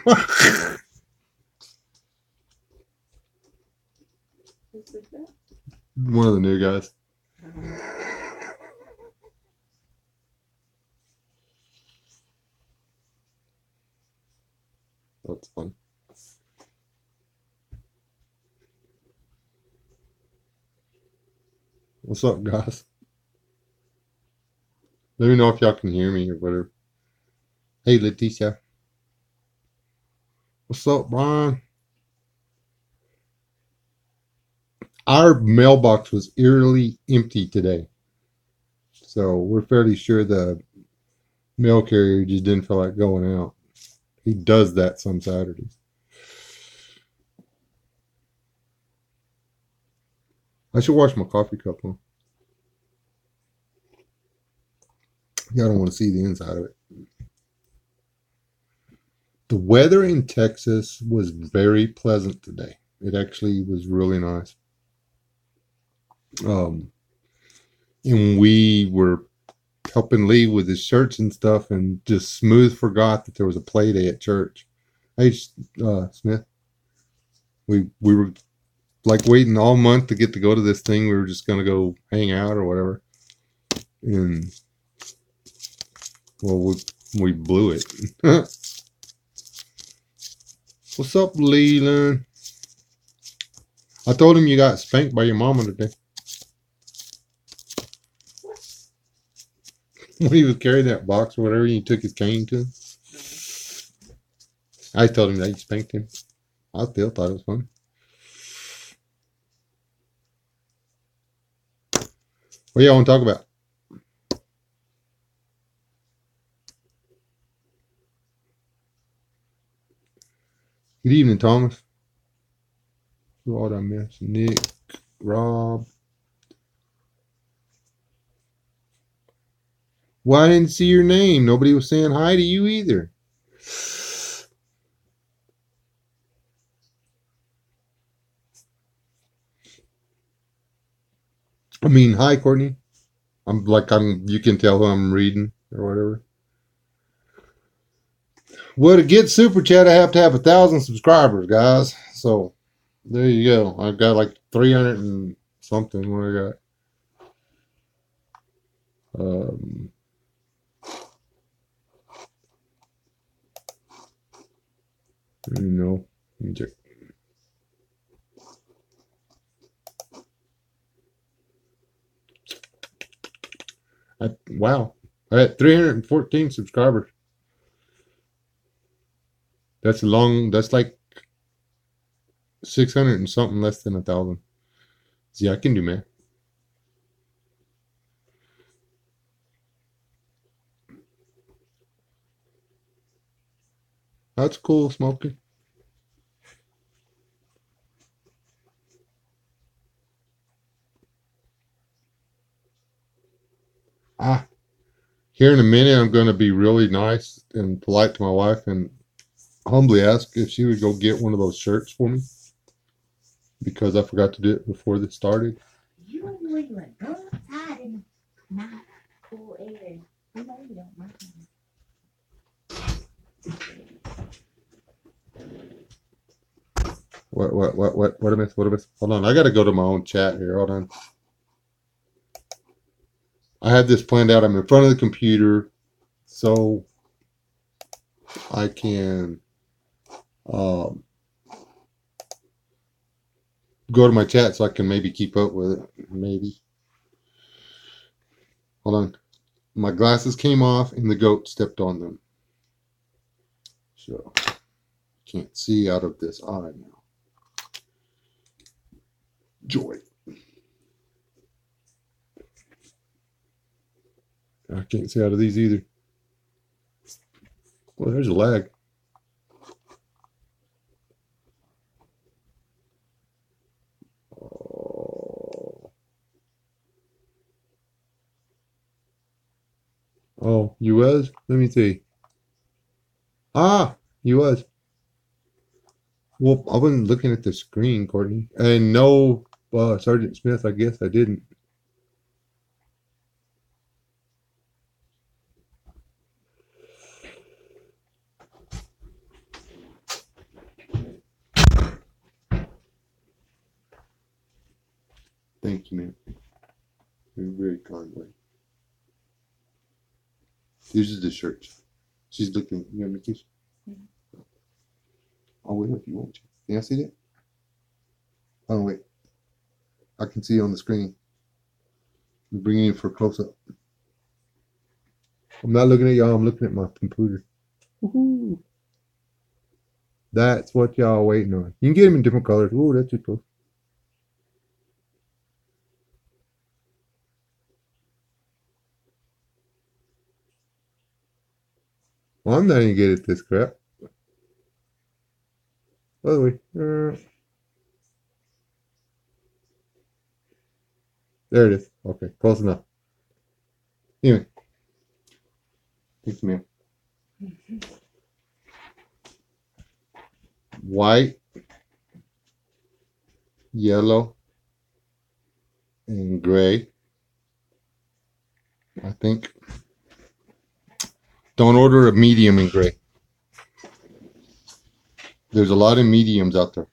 One of the new guys. That's fun. What's up, guys? Let me know if y'all can hear me or whatever. Hey, Leticia. What's up, Brian? Our mailbox was eerily empty today. So we're fairly sure the mail carrier just didn't feel like going out. He does that some Saturdays. I should wash my coffee cup, huh? Y'all don't want to see the inside of it. The weather in Texas was very pleasant today. It actually was really nice. And we were helping Lee with his shirts and stuff, and just smooth forgot that there was a play day at church. Hey, Smith, we were like waiting all month to get to go to this thing. We were just gonna go hang out or whatever, and well, we blew it. What's up, Leland? I told him you got spanked by your mama today. When he was carrying that box or whatever, you took his cane to him. I told him that you spanked him. I still thought it was funny. What y'all want to talk about? Good evening, Thomas. What I missed? Nick, Rob. Well, I didn't see your name. Nobody was saying hi to you either. I mean, hi, Courtney. You can tell who I'm reading or whatever. Well, to get Super Chat, I have to have 1,000 subscribers, guys. So, there you go. I've got like 300 and something. What I got? No. Let me check. Wow. I had 314 subscribers. That's like 600 and something less than 1,000. See, I can do math. That's cool, Smokey. Here in a minute, I'm going to be really nice and polite to my wife and humbly ask if she would go get one of those shirts for me because I forgot to do it before this started. You and Leland, go outside and nice, cool air. You know you don't mind. What I miss? Hold on, I got to go to my own chat here. Hold on. I had this planned out. I'm in front of the computer so I can go to my chat so I can maybe keep up with it. Maybe. Hold on. My glasses came off and the goat stepped on them. So can't see out of this eye now. Joy. I can't see out of these either. Well, there's a lag. Oh, you was? Let me see. Ah, you was. Well, I wasn't looking at the screen, Courtney. And no, Sergeant Smith, I guess I didn't. Thank you, man. You're very kind, way. This is the shirt. She's looking. You want me to kiss? I'll wait if you want to. Can I see that? Oh, wait. I can see it on the screen. I'm bringing it for a close up. I'm not looking at y'all. I'm looking at my computer. Woohoo. That's what y'all waiting on. You can get them in different colors. Ooh, that's too close. Well, I'm not even good at this crap. By the way, there it is. Okay, close enough. Anyway, thanks, man. White, yellow, and gray. I think. Don't order a medium in gray. There's a lot of mediums out there.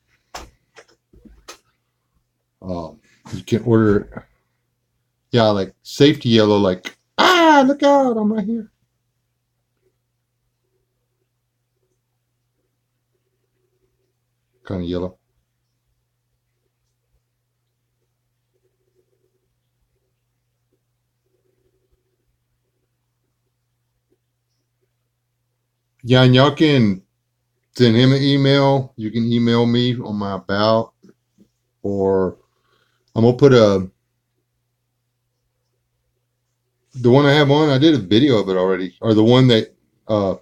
You can order, yeah, like safety yellow, like, look out, I'm right here. Kind of yellow. Yeah, and y'all can send him an email. You can email me on my about, or I'm gonna put the one I have on. I did a video of it already, or the one that uh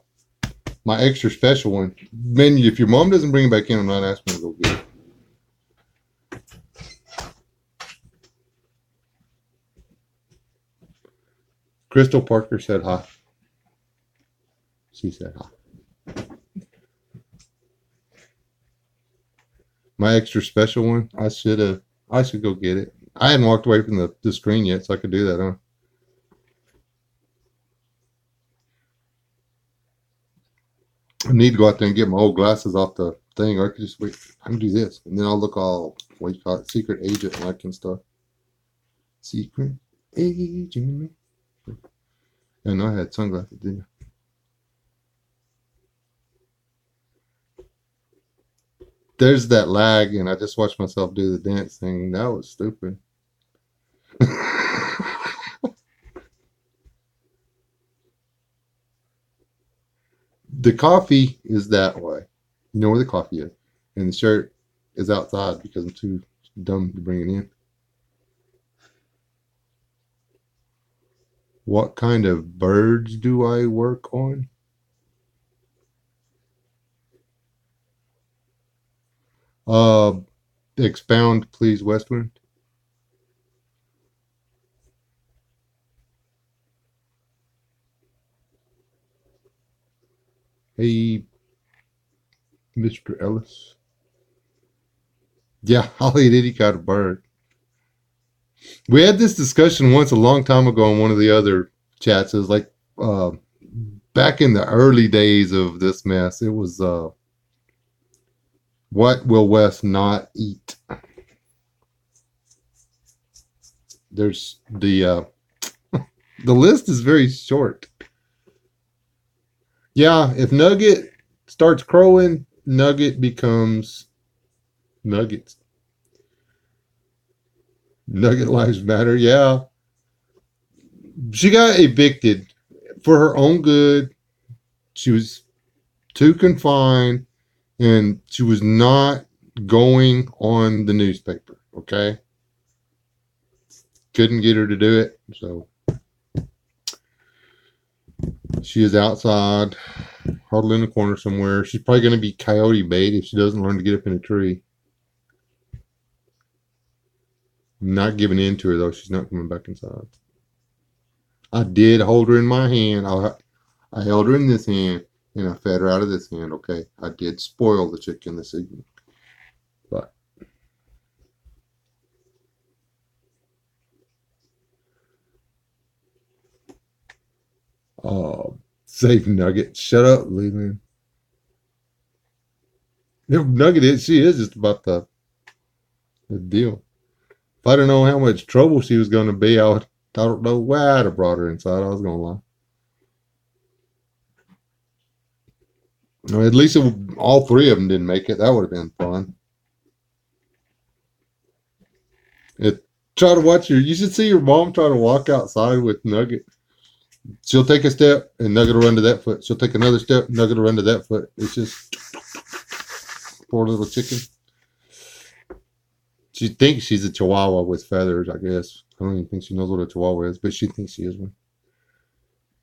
my extra special one. Man, if your mom doesn't bring it back in, I'm not asking her to go get it. Crystal Parker said hi. She said hi. My extra special one. I should go get it. I hadn't walked away from the screen yet, so I could do that, huh? I need to go out there and get my old glasses off the thing, or I could just wait. I can do this, and then I'll look all, what you call it, secret agent like and stuff. Secret agent. And I had sunglasses, didn't I? There's that lag, and I just watched myself do the dance thing. That was stupid. The coffee is that way. You know where the coffee is. And the shirt is outside because I'm too dumb to bring it in. What kind of birds do I work on? Uh, Expound, please, Westwind. Hey, Mr. Ellis. Yeah, Holly did. He got a bird. We had this discussion once a long time ago on one of the other chats. It was like uh, back in the early days of this mess. It was what will Wes not eat? There's the list is very short. Yeah, if Nugget starts crowing, Nugget becomes Nuggets. Nugget lives matter. Yeah, she got evicted for her own good. She was too confined, and she was not going on the newspaper. Okay, couldn't get her to do it, so she is outside, huddled in the corner somewhere. She's probably going to be coyote bait if she doesn't learn to get up in a tree. I'm not giving in to her though. She's not coming back inside. I did hold her in my hand. I held her in this hand and I fed her out of this hand. Okay, I did spoil the chicken this evening, but save Nugget. Shut up, Leland. Nugget is. She is just about the deal. I didn't know how much trouble she was going to be, I don't know why I'd have brought her inside. I was going to lie. At least all three of them didn't make it. That would have been fun. It, try to watch your. You should see your mom try to walk outside with Nugget. She'll take a step and Nugget will run to that foot. She'll take another step, Nugget will run to that foot. It's just poor little chicken. She thinks she's a Chihuahua with feathers, I guess. I don't even think she knows what a Chihuahua is, but she thinks she is one.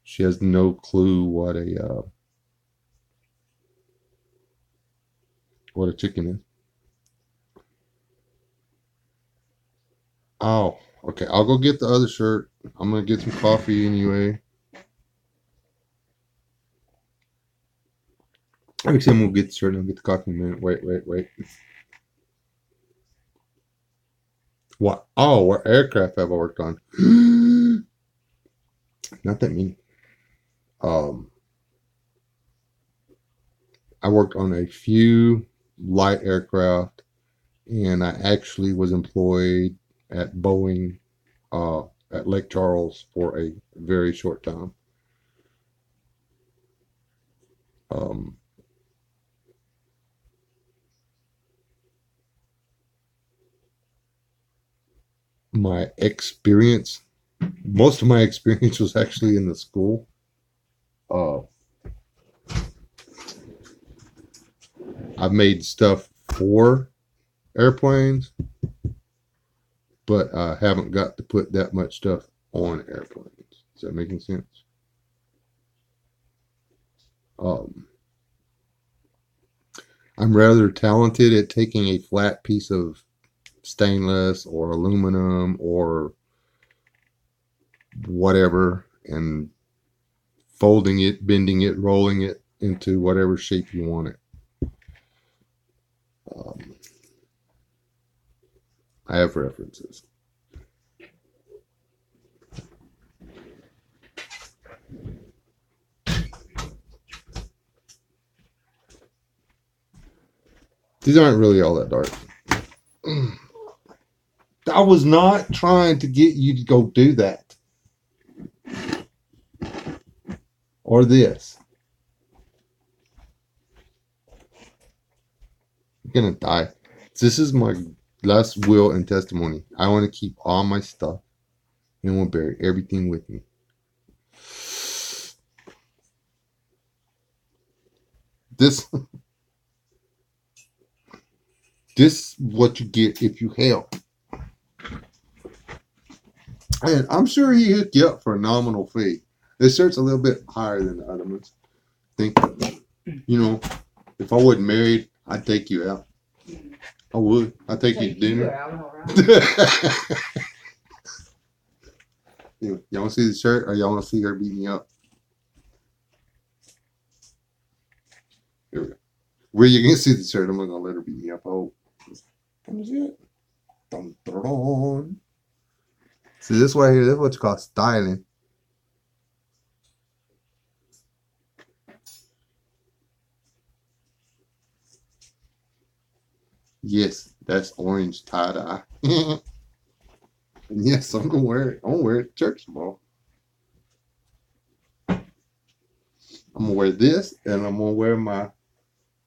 She has no clue what a chicken is. Oh, okay. I'll go get the other shirt. I'm gonna get some coffee anyway. Actually, I'm gonna get the shirt and I'll get the coffee in a minute. Wait. What? Oh, what aircraft have I worked on? Not that many. Um, I worked on a few light aircraft, and I actually was employed at Boeing at Lake Charles for a very short time. Um, my experience, most of my experience was actually in the school. Uh, I've made stuff for airplanes, but I haven't got to put that much stuff on airplanes. Is that making sense? Um, I'm rather talented at taking a flat piece of stainless or aluminum or whatever and folding it, bending it, rolling it into whatever shape you want it. Um, I have references. These aren't really all that dark. I was not trying to get you to go do that. Or this. You're gonna die. This is my last will and testimony. I want to keep all my stuff and I want to bury everything with me. This this what you get if you help. And I'm sure he hooked you up for a nominal fee. This shirt's a little bit higher than the other ones. Think, if I wasn't married, I'd take you out. I would. I'd take you to dinner. Y'all want to see the shirt, or y'all want to see her beat me up? Here we go. Where you can see the shirt, I'm not gonna let her beat me up. Oh, let me see it. Dun, dun, dun. See this right here. This is what you call styling. Yes, that's orange tie dye. And yes, I'm gonna wear it. I'm gonna wear it to church tomorrow. I'm gonna wear this, and I'm gonna wear my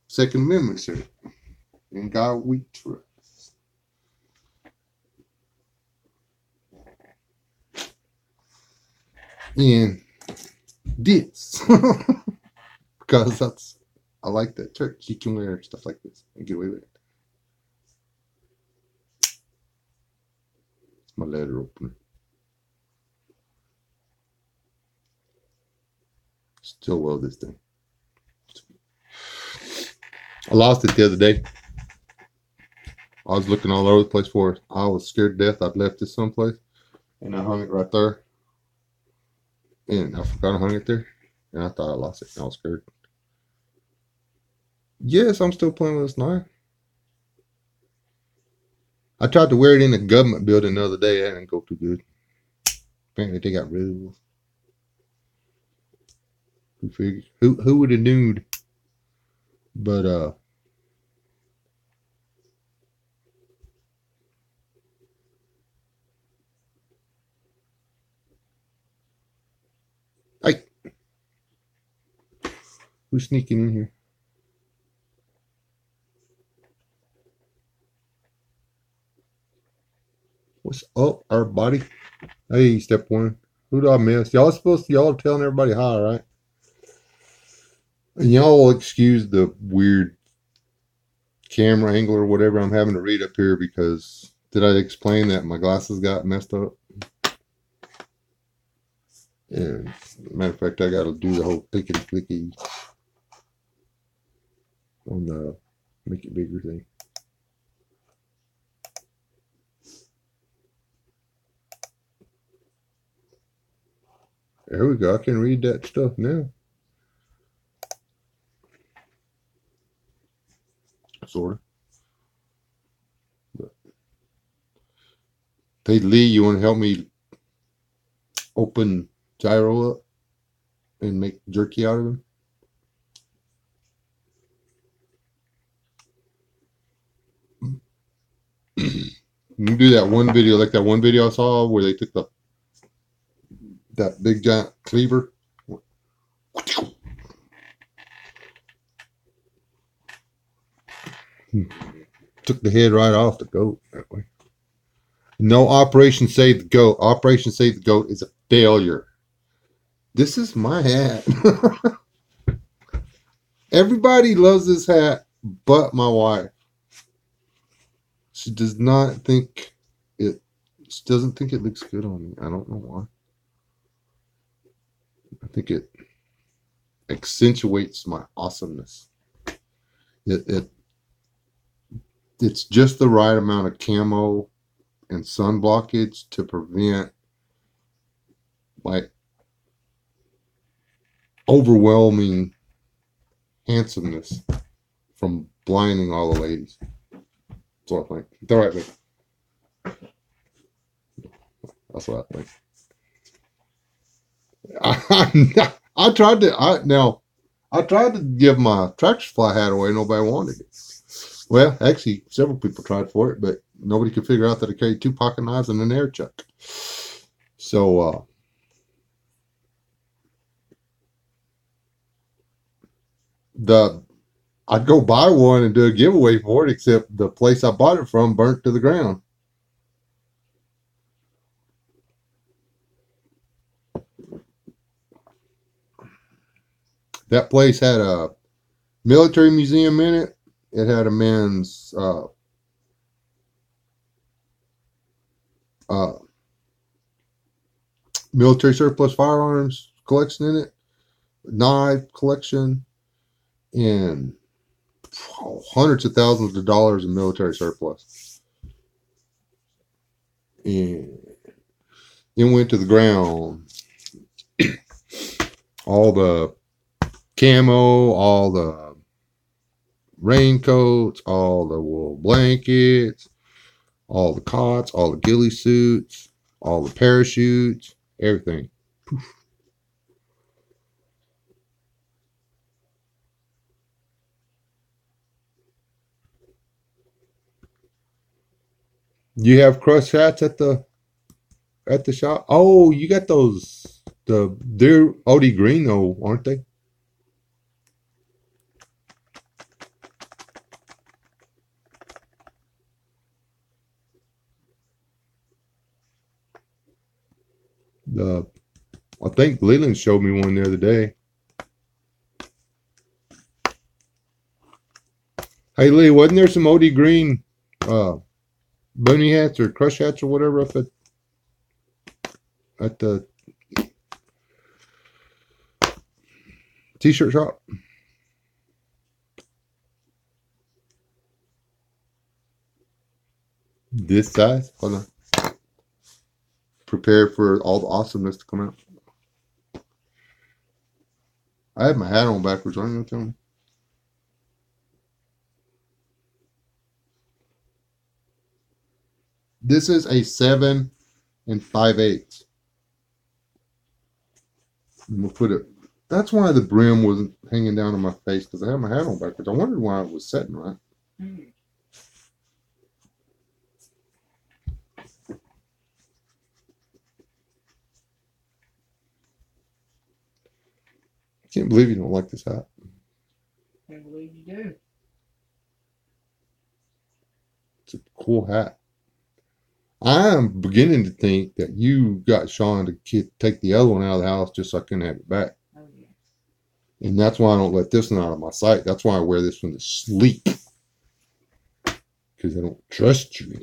Second Amendment shirt. In God we trust. And this, because I like that church. You can wear stuff like this and get away with it. It's my letter opener. Still love this thing. I lost it the other day. I was looking all over the place for it. I was scared to death I'd left it someplace. And I hung it right there. And I forgot I hung it there. And I thought I lost it. And I was scared. Yes, I'm still playing with this knife. I tried to wear it in a government building the other day. That didn't go too good. Apparently they got rules. Who would have known? But Who's sneaking in here? What's up, everybody? Hey, step one. Who did I miss? Y'all are telling everybody hi, right? And y'all will excuse the weird camera angle or whatever I'm having to read up here because did I explain that my glasses got messed up? And matter of fact, I got to do the whole thick and flicky on the make it bigger thing. There we go. I can read that stuff now. Sort of. But, hey, Lee, you want to help me open gyro up and make jerky out of him? You do that one video, like that one video I saw where they took that big giant cleaver. Took the head right off the goat that way. No, Operation Save the Goat. Operation Save the Goat is a failure. This is my hat. Everybody loves this hat but my wife. She does not think it she doesn't think it looks good on me. I don't know why. I think it accentuates my awesomeness. It it's just the right amount of camo and sun blockage to prevent like overwhelming handsomeness from blinding all the ladies. That's what I think. That's what I think. That's what I think. I tried to. I tried to give my tractor supply hat away. Nobody wanted it. Well, actually, several people tried for it, but nobody could figure out that I carried 2 pocket knives and an air chuck. So the I'd go buy one and do a giveaway for it, except the place I bought it from burnt to the ground. That place had a military museum in it. It had a men's uh, military surplus firearms collection in it, knife collection, and hundreds of thousands of dollars in military surplus. And it went to the ground. All the camo, all the raincoats, all the wool blankets, all the cots, all the ghillie suits, all the parachutes, everything. You have crush hats at the shop? Oh, you got those. They're OD green though, aren't they? The I think Leland showed me one the other day. Hey Lee, wasn't there some OD green bunny hats or crush hats or whatever up at the t-shirt shop? This size? Hold on. Prepare for all the awesomeness to come out. I had my hat on backwards. Why don't you tell me? This is a 7 5/8. And we'll put it. That's why the brim wasn't hanging down on my face because I had my hat on backwards. I wondered why it was setting right. Mm. I can't believe you don't like this hat. Can't believe you do. It's a cool hat. I'm beginning to think that you got Sean to take the other one out of the house just so I can have it back. Oh yeah. And that's why I don't let this one out of my sight. That's why I wear this one to sleep. Because I don't trust you.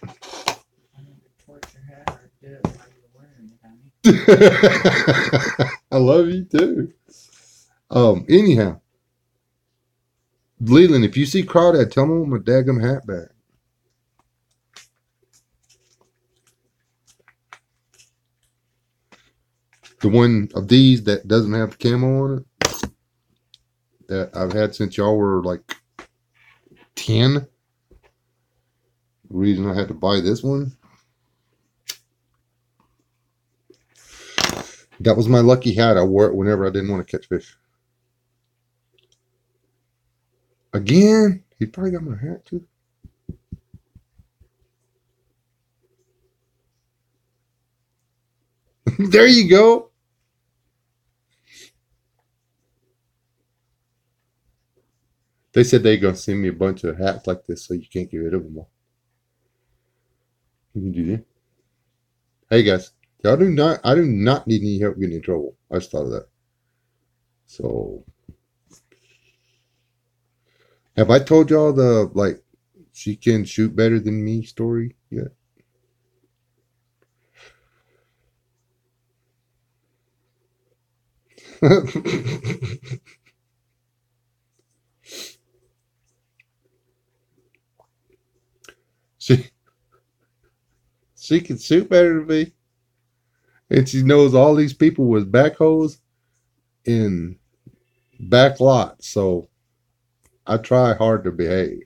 I need to torture her or do it while you're wearing it, honey. I love you too. Anyhow, Leland, if you see Crawdad, tell him I want my daggum hat back. The one of these that doesn't have the camo on it, that I've had since y'all were like 10. The reason I had to buy this one, that was my lucky hat. I wore it whenever I didn't want to catch fish. Again, he probably got my hat too. There you go. They said they're gonna send me a bunch of hats like this, so you can't get rid of them all. You can do that. Hey guys, I do not need any help getting in trouble. I just thought of that. So, have I told y'all the like she can shoot better than me story yet? she she can shoot better than me, and she knows all these people with backhoes in back lots. So I try hard to behave.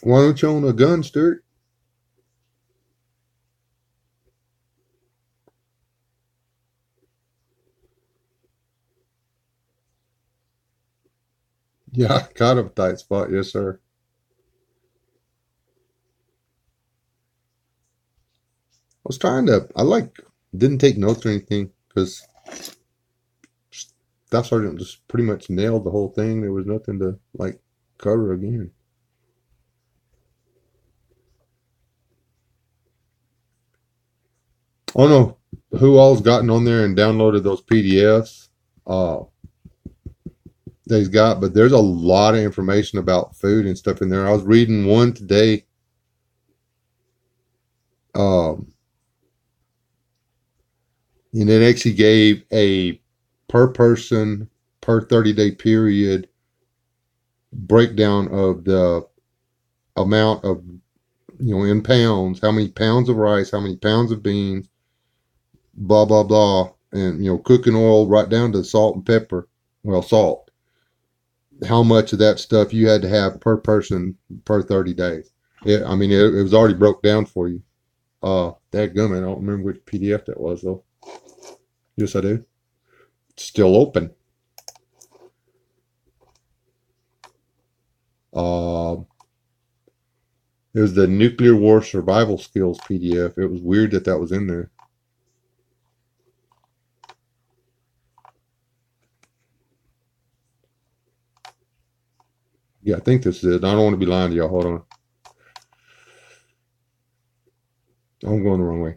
Why don't you own a gun, Stuart? Yeah, kind of a tight spot, yes, sir. I was trying to. Didn't take notes or anything because Staff Sergeant just pretty much nailed the whole thing. There was nothing to like cover again. I don't know who all's gotten on there and downloaded those PDFs that he's got, but there's a lot of information about food and stuff in there. I was reading one today. Um, and it actually gave a per person per 30-day period breakdown of the amount of, in pounds, how many pounds of rice, how many pounds of beans, blah blah blah, and cooking oil right down to salt and pepper. Well, salt. How much of that stuff you had to have per person per 30 days. It was already broke down for you. Dadgummit, I don't remember which PDF that was though. Yes, I do. It's still open. It was the Nuclear War Survival Skills PDF. It was weird that was in there. Yeah, I think this is it. I don't want to be lying to y'all. Hold on. I'm going the wrong way.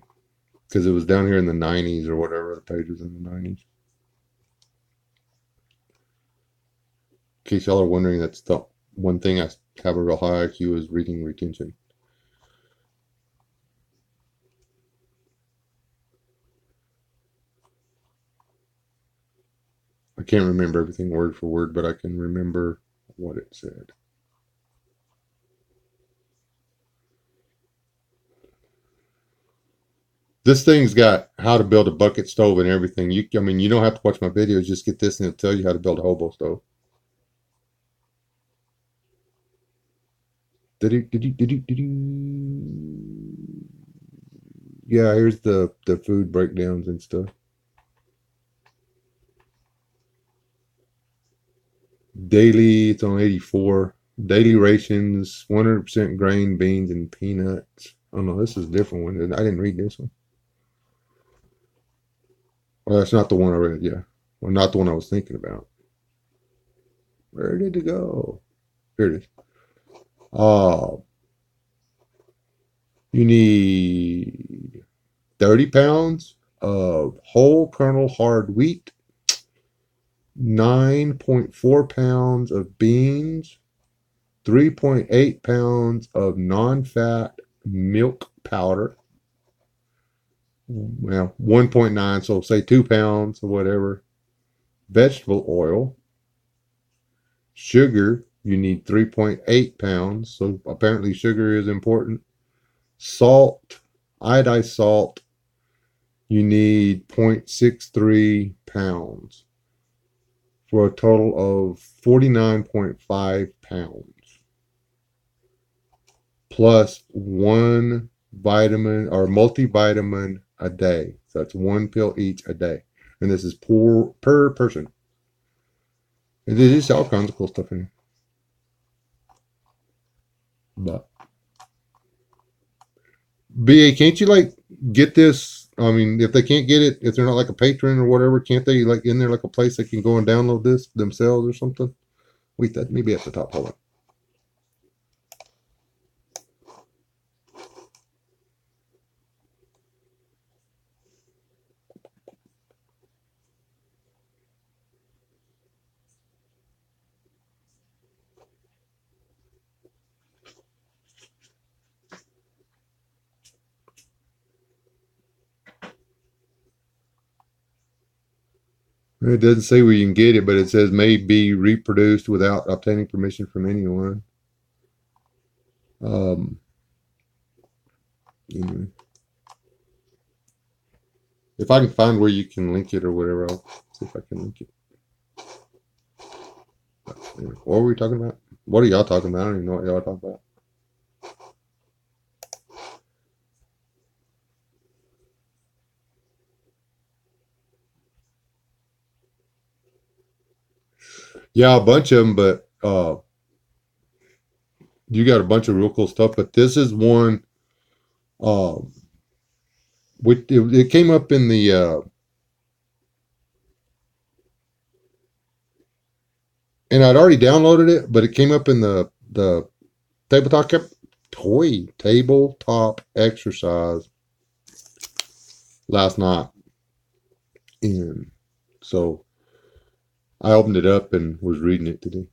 Because it was down here in the 90s or whatever. The page was in the 90s. In case y'all are wondering, that's the one thing I have a real high IQ is reading retention. I can't remember everything word for word, but I can remember what it said. This thing's got how to build a bucket stove and everything. You don't have to watch my videos. Just get this and it'll tell you how to build a hobo stove. Did you? Yeah, here's the food breakdowns and stuff. Daily, it's on 84. Daily rations, 100% grain, beans, and peanuts. Oh no, this is a different one. I didn't read this one. Well, that's not the one I read. Yeah, well, not the one I was thinking about. Where did it go? Here it is. Oh, you need 30 pounds of whole kernel hard wheat, 9.4 pounds of beans, 3.8 pounds of non fat milk powder. Well, 1.9, so say 2 pounds or whatever. Vegetable oil. Sugar, you need 3.8 pounds, so apparently sugar is important. Salt, iodized salt, you need 0.63 pounds for a total of 49.5 pounds plus one vitamin or multivitamin a day. So that's one pill each a day. And this is per person. And there's all kinds of cool stuff in here. But BA, can't you like get this? I mean, if they can't get it, if they're not like a patron or whatever, can't they like in there like a place they can go and download this themselves or something? Wait, that may be at the top. Hold on. It doesn't say where you can get it, but it says may be reproduced without obtaining permission from anyone. Um, anyway. If I can find where you can link it or whatever, I'll see if I can link it. Anyway, what were we talking about? What are y'all talking about? I don't even know what y'all are talking about. Yeah, a bunch of them, but you got a bunch of real cool stuff. But this is one. Um, it came up in the and I'd already downloaded it, but it came up in the tabletop tabletop exercise last night, and so I opened it up and was reading it today.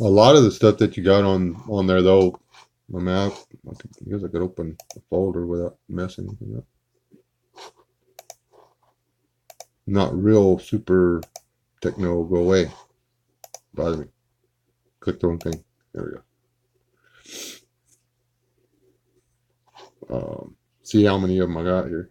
A lot of the stuff that you got on there, though, I mean, I guess I could open a folder without messing anything up. Not real super techno. Go away. Bother me. Click the wrong thing. There we go. See how many of them I got here.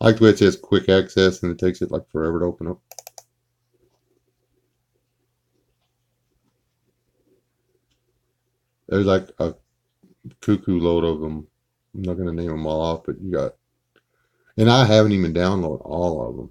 I like the way it says quick access and it takes it like forever to open up. There's like a cuckoo load of them. I'm not going to name them all off, but you got, and I haven't even downloaded all of them.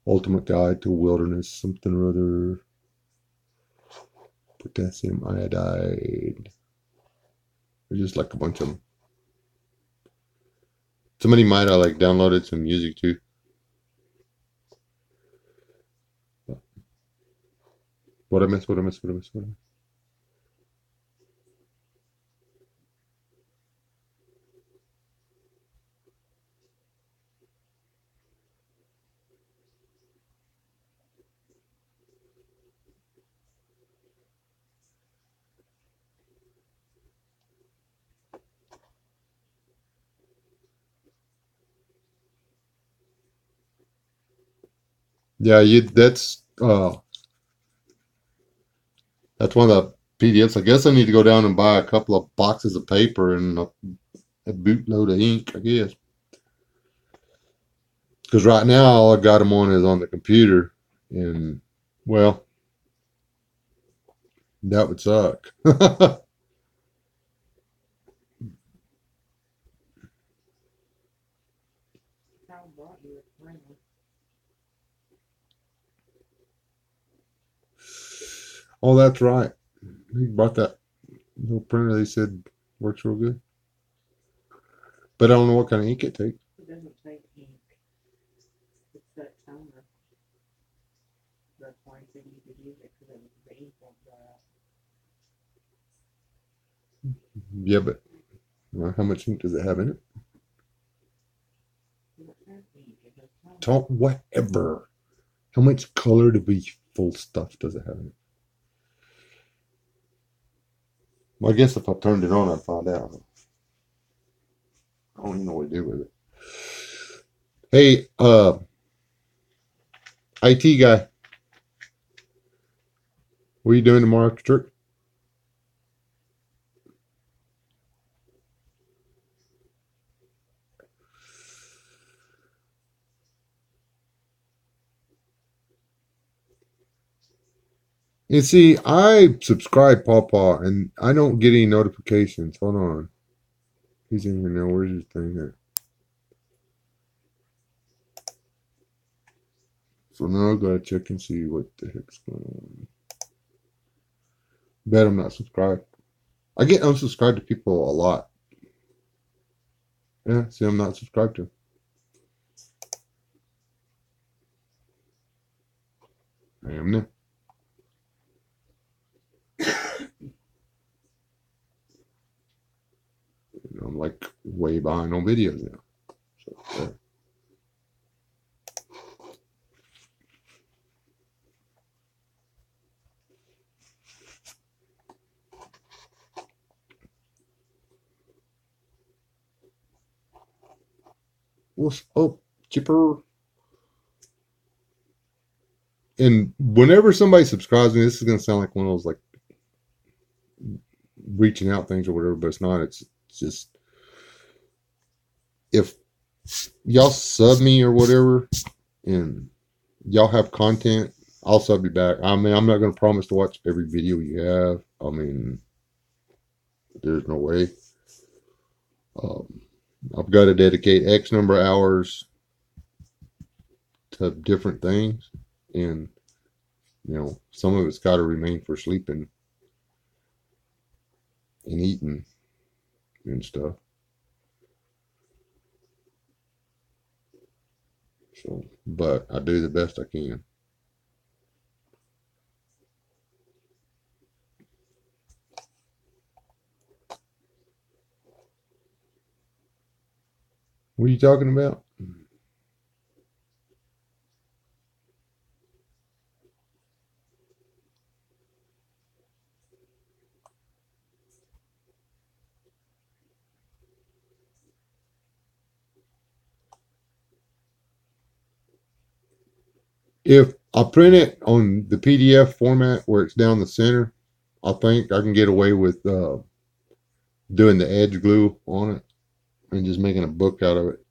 Ultimate Guide to Wilderness, something or other. Potassium iodide. There's just like a bunch of them. Somebody might have like downloaded some music too. What I miss? What I miss? What I miss? What I miss? Yeah, that's one of the PDFs. I guess I need to go down and buy a couple of boxes of paper and a bootload of ink, I guess. Because right now all I got them on is on the computer, and well, that would suck. How brought you a printer? Oh, that's right. He bought that little printer. They said works real good, but I don't know what kind of ink it takes. It doesn't take ink. It's that toner. That's why he said you could use it because the ink won't dry out. Yeah, but how much ink does it have in it? It doesn't have ink. It has toner. Talk whatever. How much color to be full stuff does it have in it? Well, I guess if I turned it on, I'd find out. I don't even know what to do with it. Hey, IT guy, what are you doing tomorrow after church? You see, I subscribe Pawpaw and I don't get any notifications. Hold on. He's in here now. Where's his thing here? So now I gotta check and see what the heck's going on. Bet I'm not subscribed. I get unsubscribed to people a lot. Yeah, see, I'm not subscribed to. I am now. I'm like way behind on videos now. So, yeah. What's up, Chipper? And whenever somebody subscribes to me, this is gonna sound like one of those like reaching out things or whatever, but it's not. It's just if y'all sub me or whatever, and y'all have content, I'll sub you back. I mean, I'm not gonna promise to watch every video you have. I mean, there's no way. Um, I've got to dedicate X number of hours to different things, and some of it's got to remain for sleeping and eating and stuff. So, but I do the best I can. What are you talking about? If I print it on the PDF format where it's down the center, I think I can get away with doing the edge glue on it and just making a book out of it.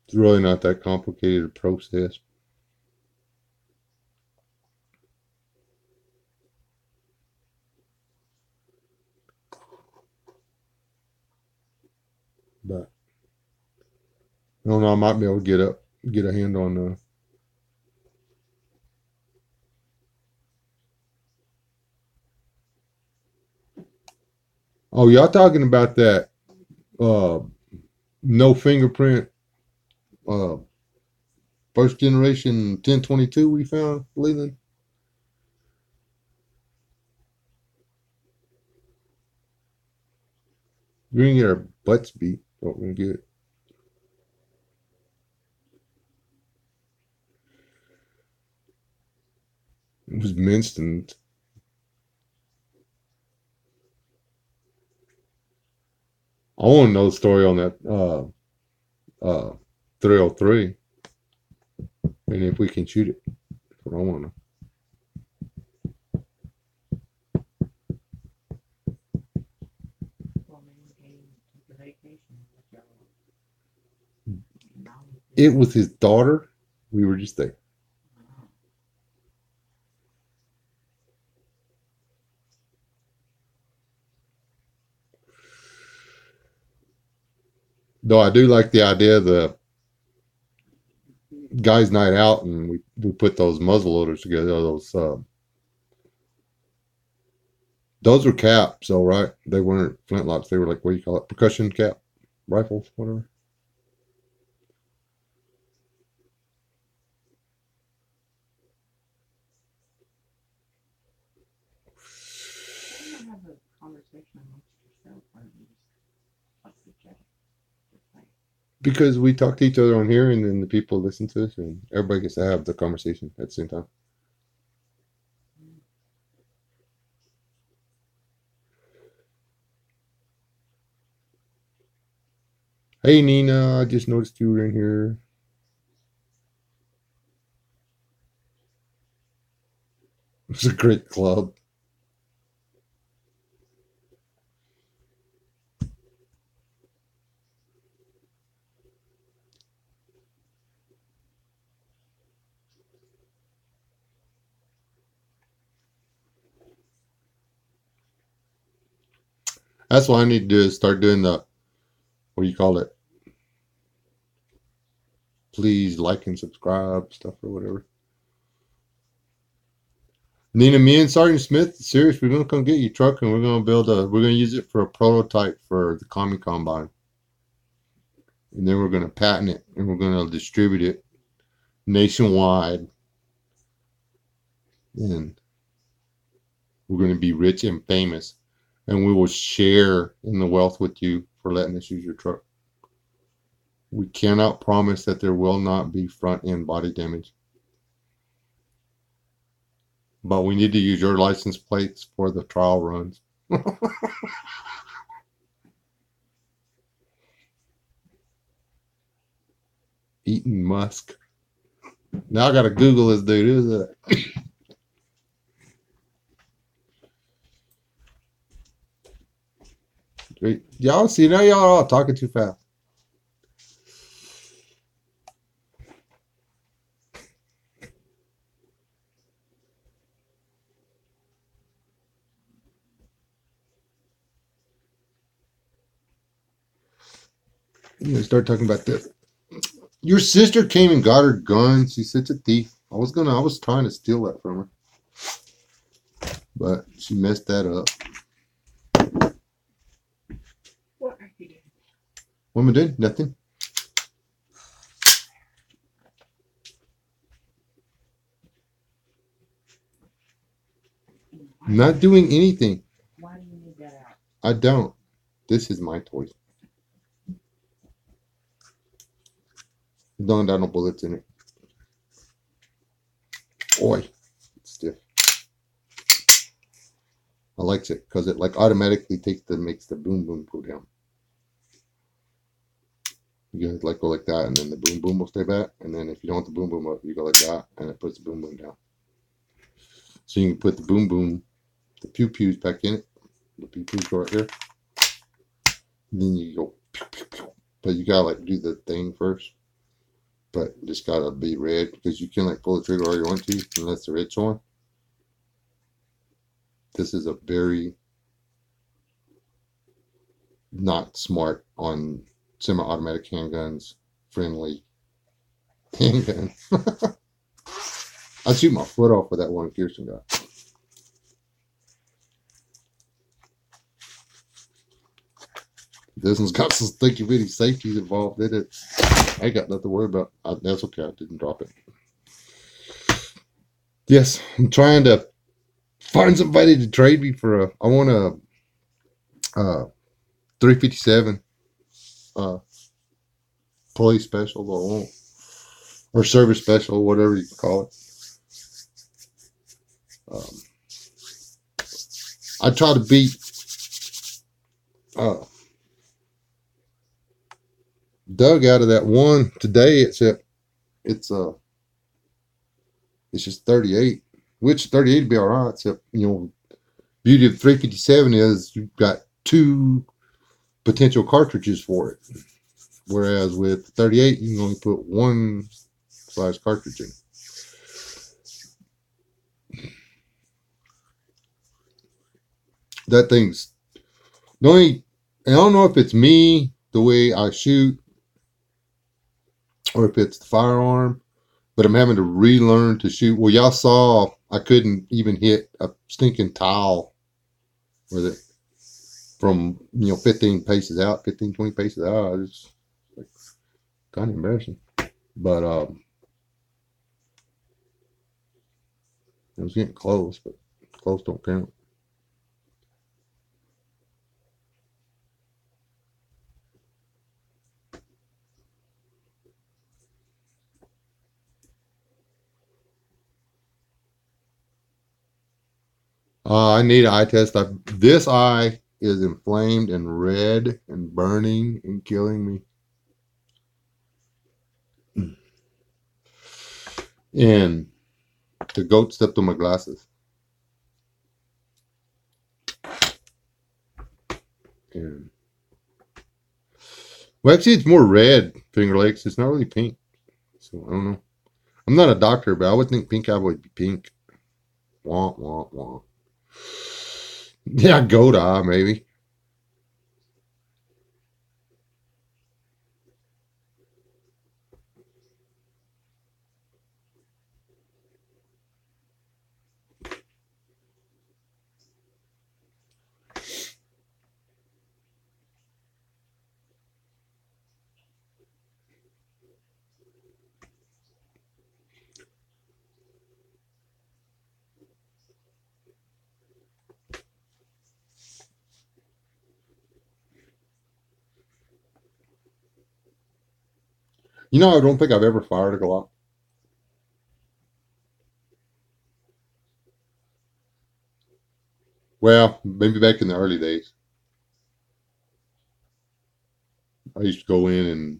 It's really not that complicated a process. But I don't know. I might be able to get a hand on. Oh, y'all talking about that uh, no fingerprint uh, first generation 1022 we found, Leland? We didn't get our butts beat. What we get? It was minced, and I want to know the story on that. 303, and if we can shoot it, that's what I want to know. Well, maybe we can take a vacation with y'all. It was his daughter. We were just there. Though I do like the idea of the guys' night out, and we put those muzzle loaders together. Those were caps, all right. They weren't flintlocks. They were like, what do you call it? Percussion cap rifles, whatever. Why not have a conversation amongst yourself or just talk to each other? Because we talk to each other on here, and then the people listen to us, and everybody gets to have the conversation at the same time. Hey, Nina, I just noticed you were in here. It's a great club. That's what I need to do is start doing the, what do you call it? Please like and subscribe stuff or whatever. Nina, me and Sergeant Smith, serious, we're gonna come get your truck and we're gonna use it for a prototype for the Commie Combine. And then we're gonna patent it and we're gonna distribute it nationwide. And we're gonna be rich and famous. And we will share in the wealth with you for letting us use your truck. We cannot promise that there will not be front end body damage. But we need to use your license plates for the trial runs. Eaton Musk. Now I gotta Google this dude. Who's that? Y'all see now y'all are all talking too fast. I'm gonna start talking about this. Your sister came and got her gun. She's such a thief. I was trying to steal that from her. But she messed that up. What are you doing? What am I doing? Nothing. Not doing anything. Why do you need that out? I don't. This is my toy. Don't got no bullets in it. Oi, it's stiff. I likes it because it like automatically makes the boom boom go down. You guys like go like that, and then the boom boom will stay back. And then if you don't want the boom boom up, you go like that, and it puts the boom boom down. So you can put the boom boom, the pew pews back in it. The pew pews go right here. And then you go pew pew pew. But you gotta like do the thing first. But just gotta be red because you can like pull the trigger all you want to unless the red's on. This is a very not smart on semi-automatic handguns friendly handgun. I shoot my foot off with that one Kirsten got. This one's got some stinky bitty safeties involved in it. I ain't got nothing to worry about. That's okay. I didn't drop it. Yes, I'm trying to find somebody to trade me for a. I want a 357 police special or service special, whatever you call it. I try to beat dug out of that one today. It's it's just 38, which 38 would be all right. Except beauty of 357 is you've got two potential cartridges for it, whereas with 38 you can only put one size cartridge in. That thing's the only. I don't know if it's me the way I shoot or if it's the firearm, but I'm having to relearn to shoot. Well, y'all saw I couldn't even hit a stinking tile with it from 15 paces out, 15, 20 paces out. It's like kind of embarrassing, but it was getting close, but close don't count. I need an eye test. This eye is inflamed and red and burning and killing me. And the goat stepped on my glasses. And well, actually, it's more red, Finger Lakes. It's not really pink. So I don't know. I'm not a doctor, but I would think pink eye would be pink. Womp womp womp. Yeah, goat eye maybe. I don't think I've ever fired a Glock. Well, maybe back in the early days, I used to go in and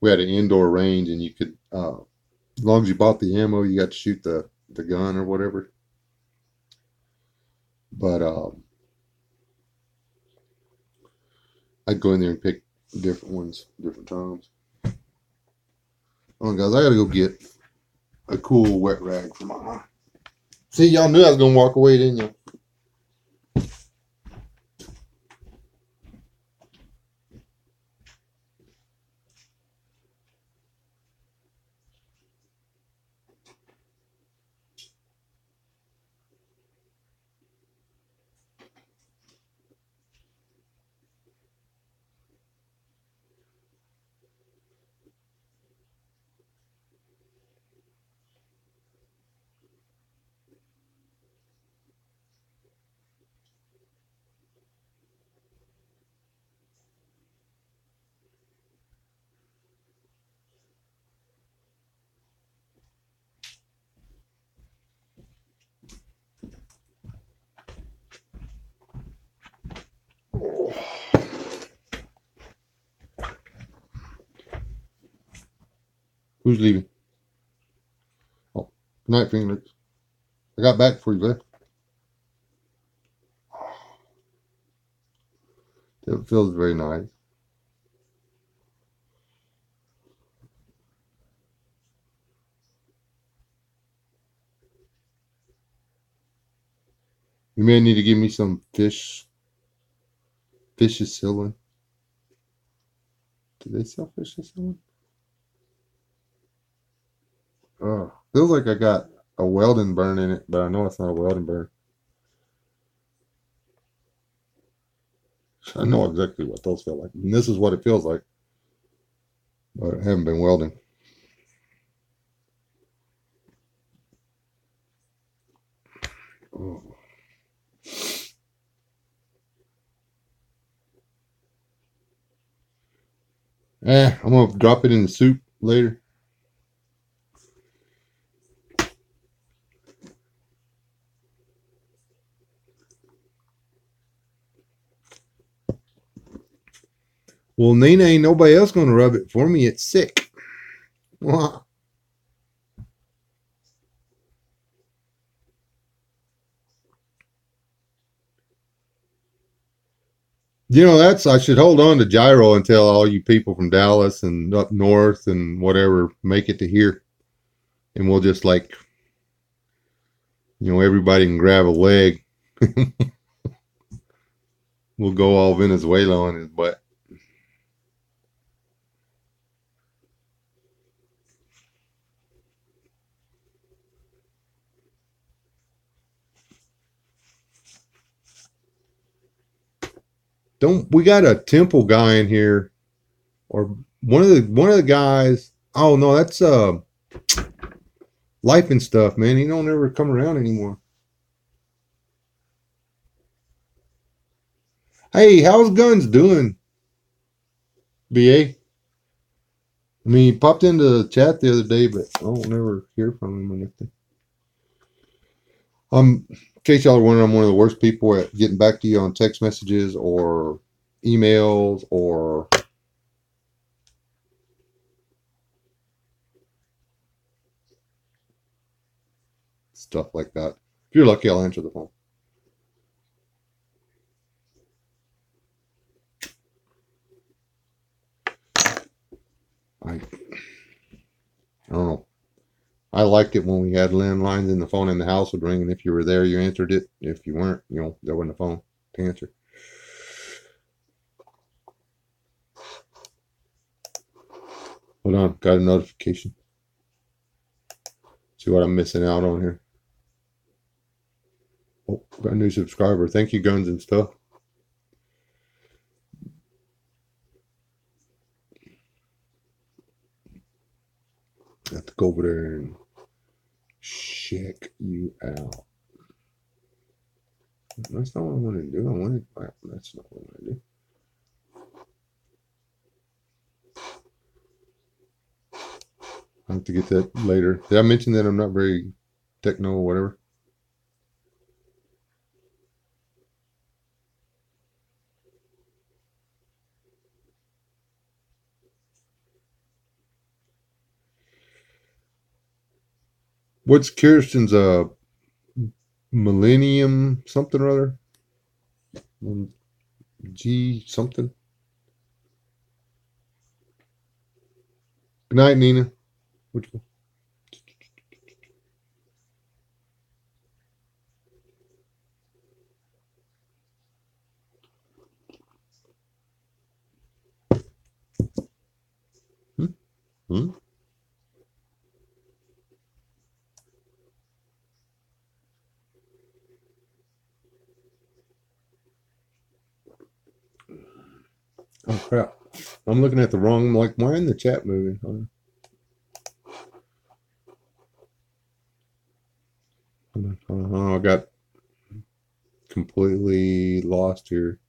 we had an indoor range, and you could, as long as you bought the ammo, you got to shoot the gun or whatever. But I'd go in there and pick different ones, different times. Oh, guys, I gotta go get a cool wet rag for my eye. See, y'all knew I was gonna walk away, didn't you? Who's leaving? Oh, good night, Finger. I got back before you left. It feels very nice. You may need to give me some fish. Fish is sealing. Do they sell fish is sealing? Oh, feels like I got a welding burn in it, but I know it's not a welding burn. I know exactly what those feel like. And this is what it feels like, but I haven't been welding. Oh. I'm gonna drop it in the soup later. Well, Nina, ain't nobody else gonna rub it for me. It's sick. You know, that's I should hold on to gyro until all you people from Dallas and up north and whatever make it to here, and we'll just like everybody can grab a leg. We'll go all Venezuela on his butt. Don't we got a temple guy in here or one of the guys? Oh no, that's life and stuff, man. He don't ever come around anymore. Hey, how's Guns doing, BA? I mean, he popped into the chat the other day, but I don't never hear from him or anything. In case y'all are wondering, I'm one of the worst people at getting back to you on text messages or emails or stuff like that. If you're lucky, I'll answer the phone. I don't know. I liked it when we had landlines and the phone in the house would ring, and if you were there, you answered it. If you weren't, there wasn't a phone to answer. Hold on, got a notification. See what I'm missing out on here. Oh, got a new subscriber. Thank you, Guns and stuff. I have to go over there and check you out. That's not what I want to do. That's not what I want to do. I have to get that later. Did I mention that I'm not very techno or whatever? What's Kirsten's millennium something or other? G something. Good night, Nina. Which one? Hmm? Hmm? Oh crap! I'm looking at the wrong. I'm like, why in the chat moving? I got completely lost here.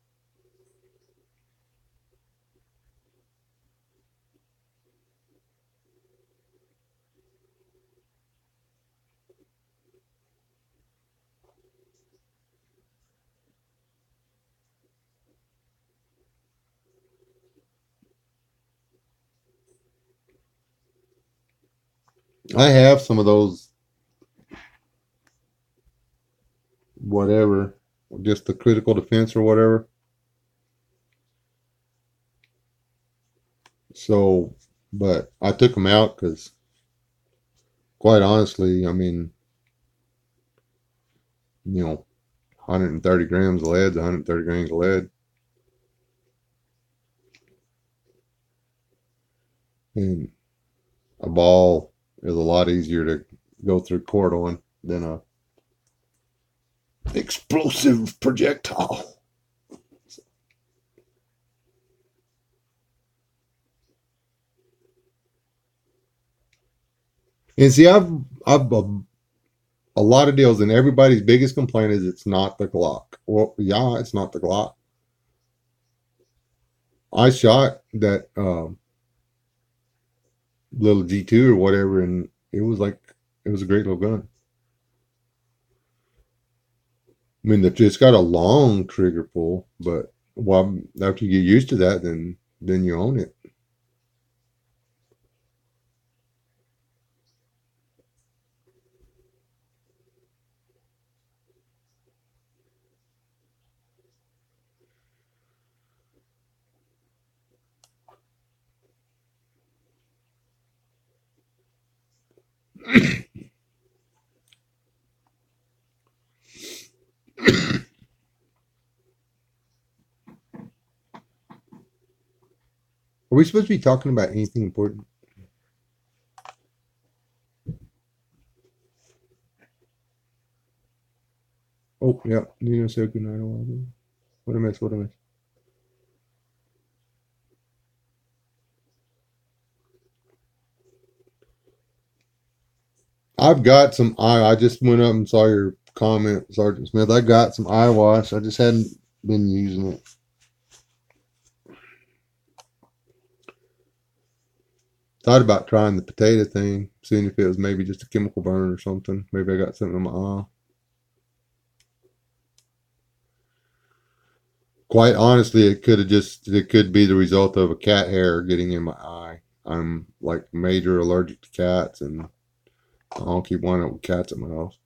I have some of those, whatever, just the critical defense or whatever. So, but I took them out because, quite honestly, I mean, 130 grams of lead, 130 grams of lead, and a ball is a lot easier to go through court on than a explosive projectile. And see, I've a lot of deals, and everybody's biggest complaint is it's not the Glock. Well, yeah, it's not the Glock. I shot that little G2 or whatever, and it was a great little gun. I mean, it's got a long trigger pull, but after you get used to that, then then you own it. Are we supposed to be talking about anything important? Oh, yeah. You know, say good night. What a mess. What a mess. I've got some I just went up and saw your comment, Sergeant Smith. I got some eye wash. I just hadn't been using it. Thought about trying the potato thing, seeing if it was maybe just a chemical burn or something. Maybe I got something in my eye. Quite honestly, it could be the result of a cat hair getting in my eye. I'm like major allergic to cats, and I don't keep winding up with cats at my house.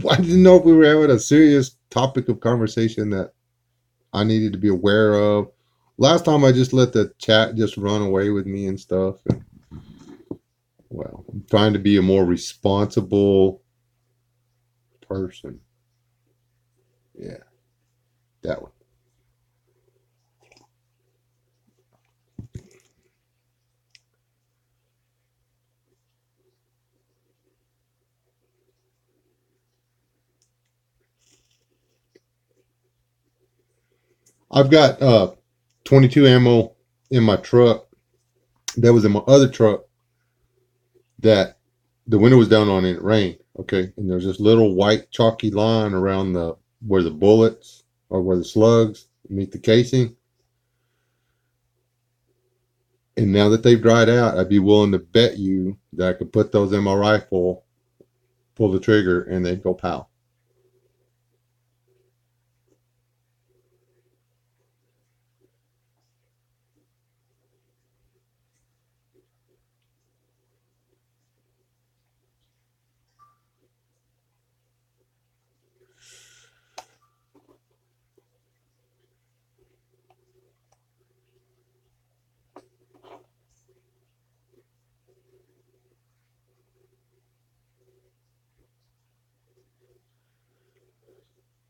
I didn't know if we were having a serious topic of conversation that I needed to be aware of. Last time I just let the chat just run away with me and stuff. And, well, I'm trying to be a more responsible person. Yeah, that one. I've got 22 ammo in my truck. That was in my other truck that the window was down on and it rained. Okay, and there's this little white chalky line around the where the bullets or where the slugs meet the casing. And now that they've dried out, I'd be willing to bet you that I could put those in my rifle, pull the trigger, and they'd go pow.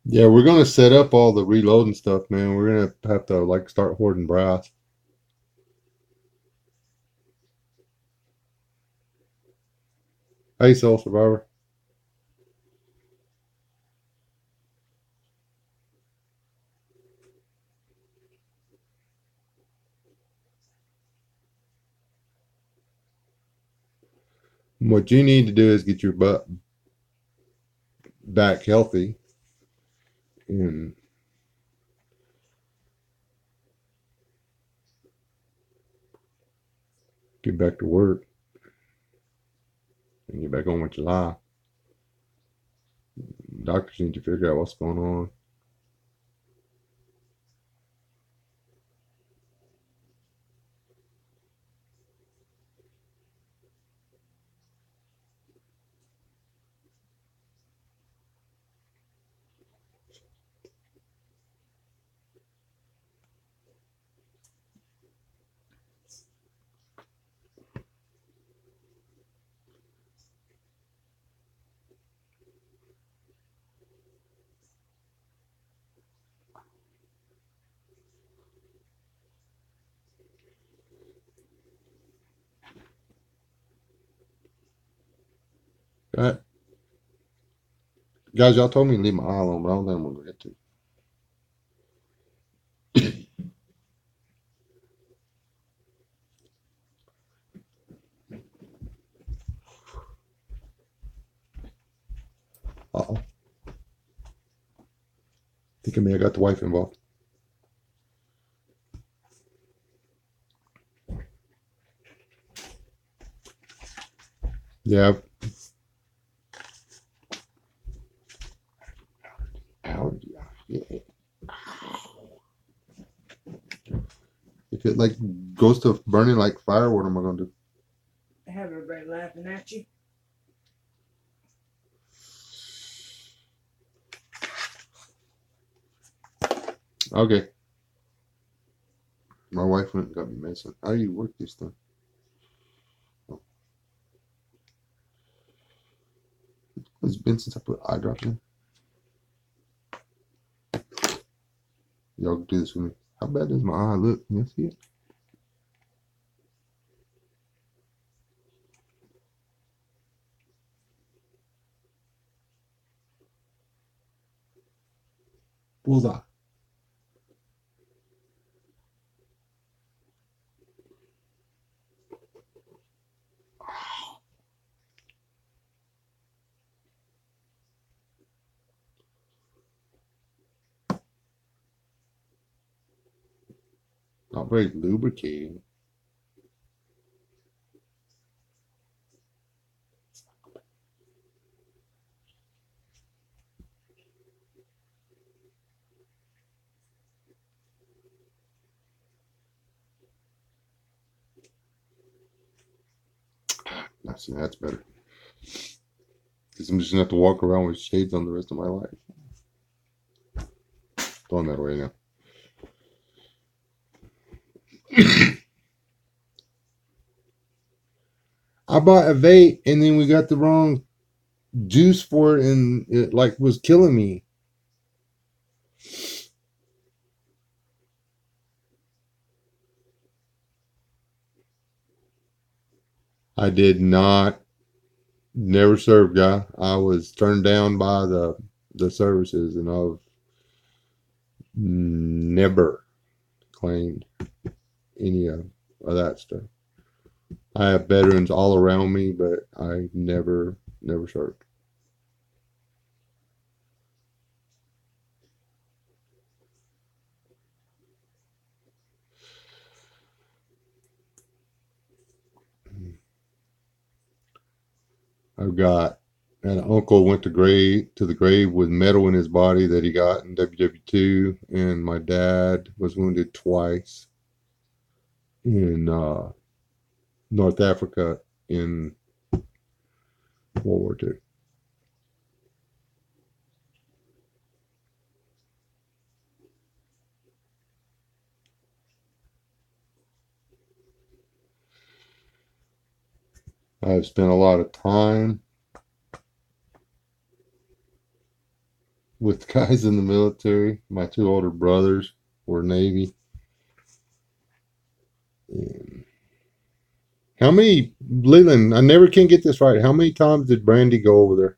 Yeah, we're gonna set up all the reloading stuff, man. We're gonna have to like start hoarding brass. Hey, Soul Survivor. What you need to do is get your butt back healthy and get back to work and get back on with your life. Doctors need to figure out what's going on. Right. Guys, y'all told me to leave my eye alone, but I don't think I'm gonna get to. Uh-oh. Think of me, I got the wife involved. Yeah. Allergy. Yeah. If it like goes to burning like fire, what am I gonna do? Have everybody laughing at you. Okay. My wife went and got me medicine. How do you work this thing? Oh, it's been since I put eye drops in. Y'all do this with me. How bad does my eye look? Can you see it? Bullseye. Not very lubricating. I see that's better. Because I'm just gonna have to walk around with shades on the rest of my life. Throwing that away now. I bought a vape and then we got the wrong juice for it and it like was killing me. I did not never served guy. I was turned down by the services and I've never claimed any of that stuff. I have veterans all around me, but I never served. I've got an uncle went to the grave with metal in his body that he got in WW2, and my dad was wounded twice in North Africa in World War II. I've spent a lot of time with guys in the military. My two older brothers were Navy. And how many, Leland? I never can get this right. How many times did Brandy go over there?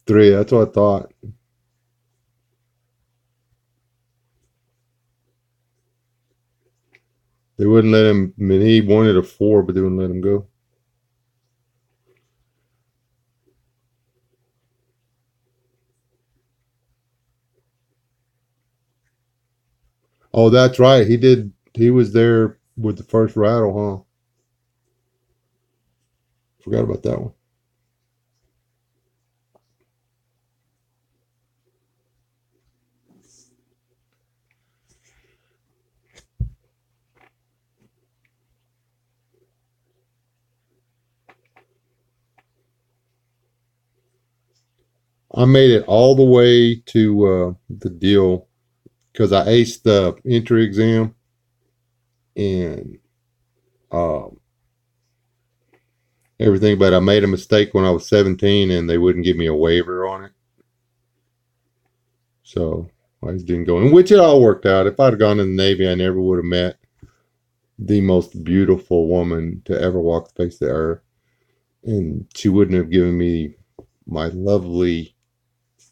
3. That's what I thought. They wouldn't let him. I mean, he wanted a 4, but they wouldn't let him go. Oh, that's right. He did. He was there with the first rattle, huh? Forgot about that one. I made it all the way to the deal because I aced the entry exam and um, everything, but I made a mistake when I was 17 and they wouldn't give me a waiver on it. So I just didn't go in, which it all worked out. If I'd have gone in the Navy, I never would have met the most beautiful woman to ever walk the face of the earth. And she wouldn't have given me my lovely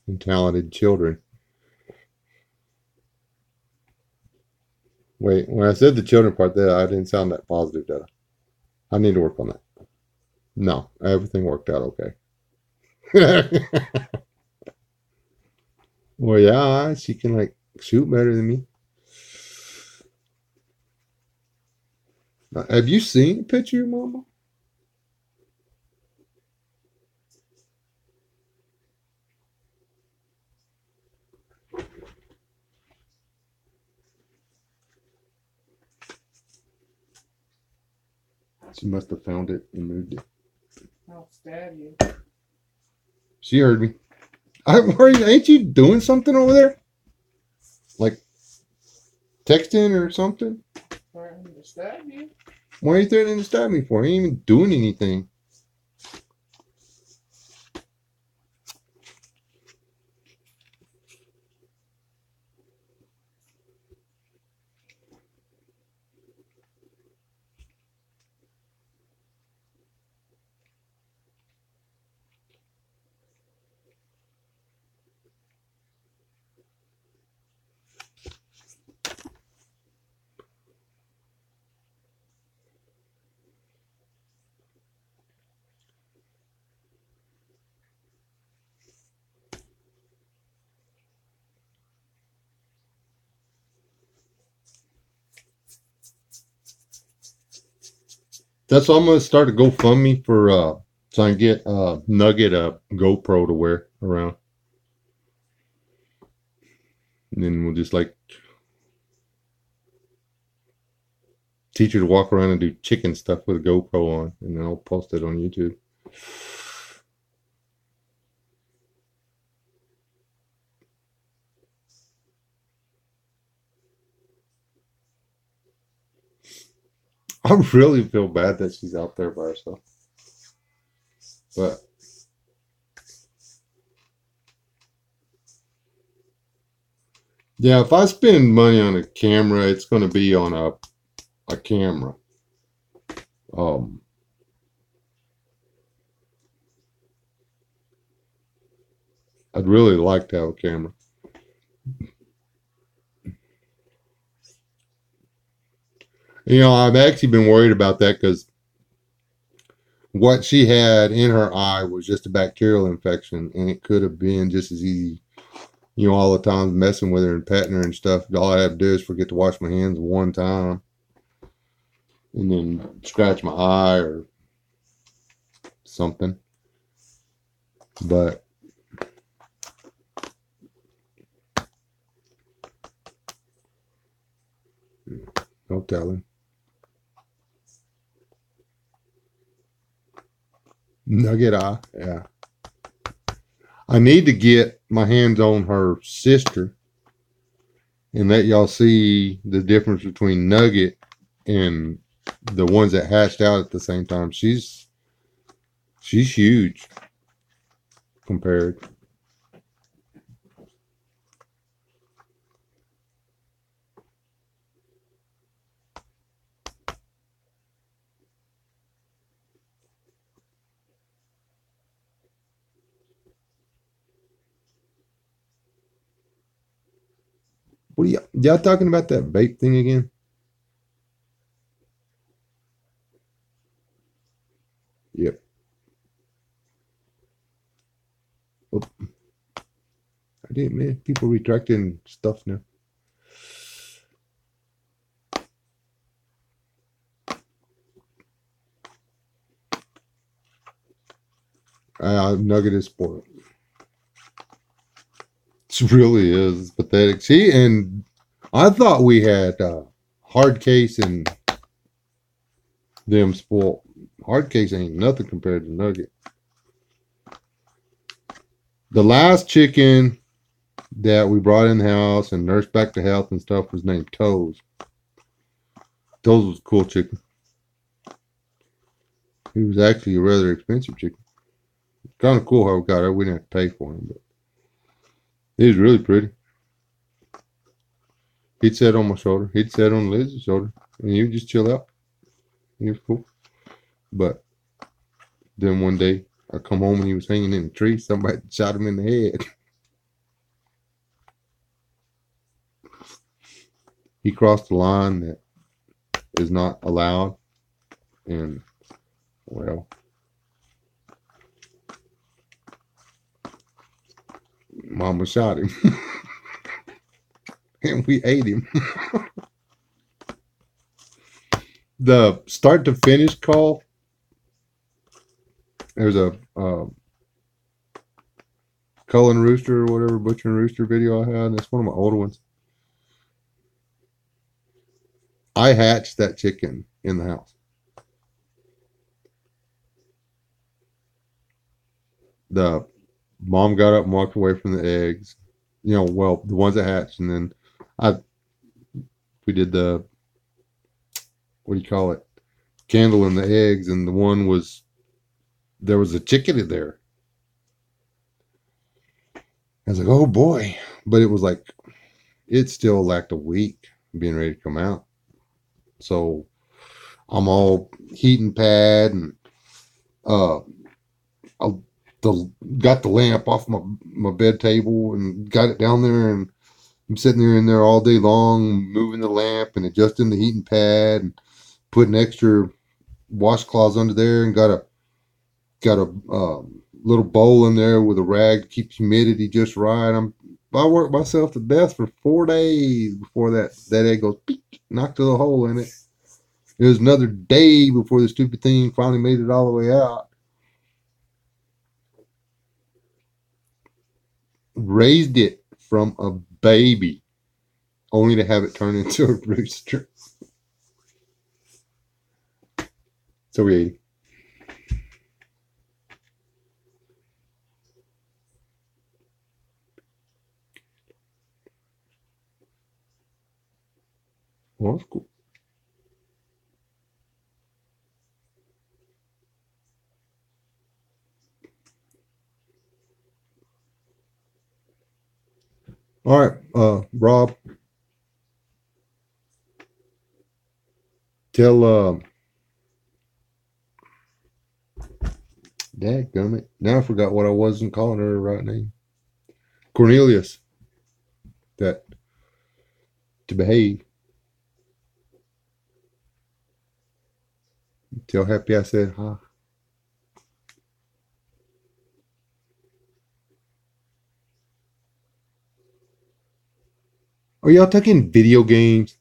and talented children. Wait, when I said the children part there, I didn't sound that positive, did I? I need to work on that. No, everything worked out okay. Well, yeah, she can like shoot better than me. Have you seen a picture of your mama? She must have found it and moved it. I'll stab you. She heard me. Ain't you doing something over there? Like texting or something? Threatening to stab you. Why are you threatening to stab me for? I ain't even doing anything. That's why I'm gonna start a GoFundMe for so I can get Nugget a GoPro to wear around. And then we'll just like teach her to walk around and do chicken stuff with a GoPro on, and then I'll post it on YouTube. I really feel bad that she's out there by herself. But yeah, if I spend money on a camera, it's gonna be on a camera. Um I'd really like to have a camera. I've actually been worried about that because what she had in her eye was just a bacterial infection, and it could have been just as easy. All the times messing with her and petting her and stuff. All I have to do is forget to wash my hands one time, and then scratch my eye or something. But no telling. Nugget eye, yeah. I need to get my hands on her sister and let y'all see the difference between Nugget and the ones that hatched out at the same time. She's huge compared. What are y'all talking about that vape thing again? Yep. Oh, I did, man. People retracting stuff now. Nugget is spoiled. It really is. It's pathetic. See, and I thought we had hard case and them spoiled. Hard case ain't nothing compared to Nugget. The last chicken that we brought in the house and nursed back to health and stuff was named Toes. Toes was a cool chicken. He was actually a rather expensive chicken. Kind of cool how we got it. We didn't have to pay for him, but he was really pretty. He'd sit on my shoulder. He'd sit on Liz's shoulder, and he would just chill out. He was cool. But then one day, I come home and he was hanging in a tree. Somebody shot him in the head. He crossed the line that is not allowed, and well, Mama shot him. and we ate him. The start to finish call. There's a culling rooster or whatever, butchering rooster video I had. That's one of my older ones. I hatched that chicken in the house. The mom got up and walked away from the eggs. Well, the ones that hatched, and then I we did the, what do you call it, candle in the eggs, and the one was, there was a chicken in there. I was like, oh boy, but it was like, it still lacked a week being ready to come out. So I'm all heating pad, and uh, I got the lamp off my bed table and got it down there, and I'm sitting there in there all day long, moving the lamp and adjusting the heating pad and putting extra washcloths under there, and got a little bowl in there with a rag to keep humidity just right. I worked myself to death for 4 days before that egg goes peek, knocked a little hole in it. It was another day before the stupid thing finally made it all the way out. Raised it from a baby, only to have it turn into a rooster. So we ate him. Well, that's cool. All right, Rob, tell dadgummit. Now I forgot what I wasn't calling her right name. Cornelius, that to behave. Tell Happy I said hi. Are y'all talking video games?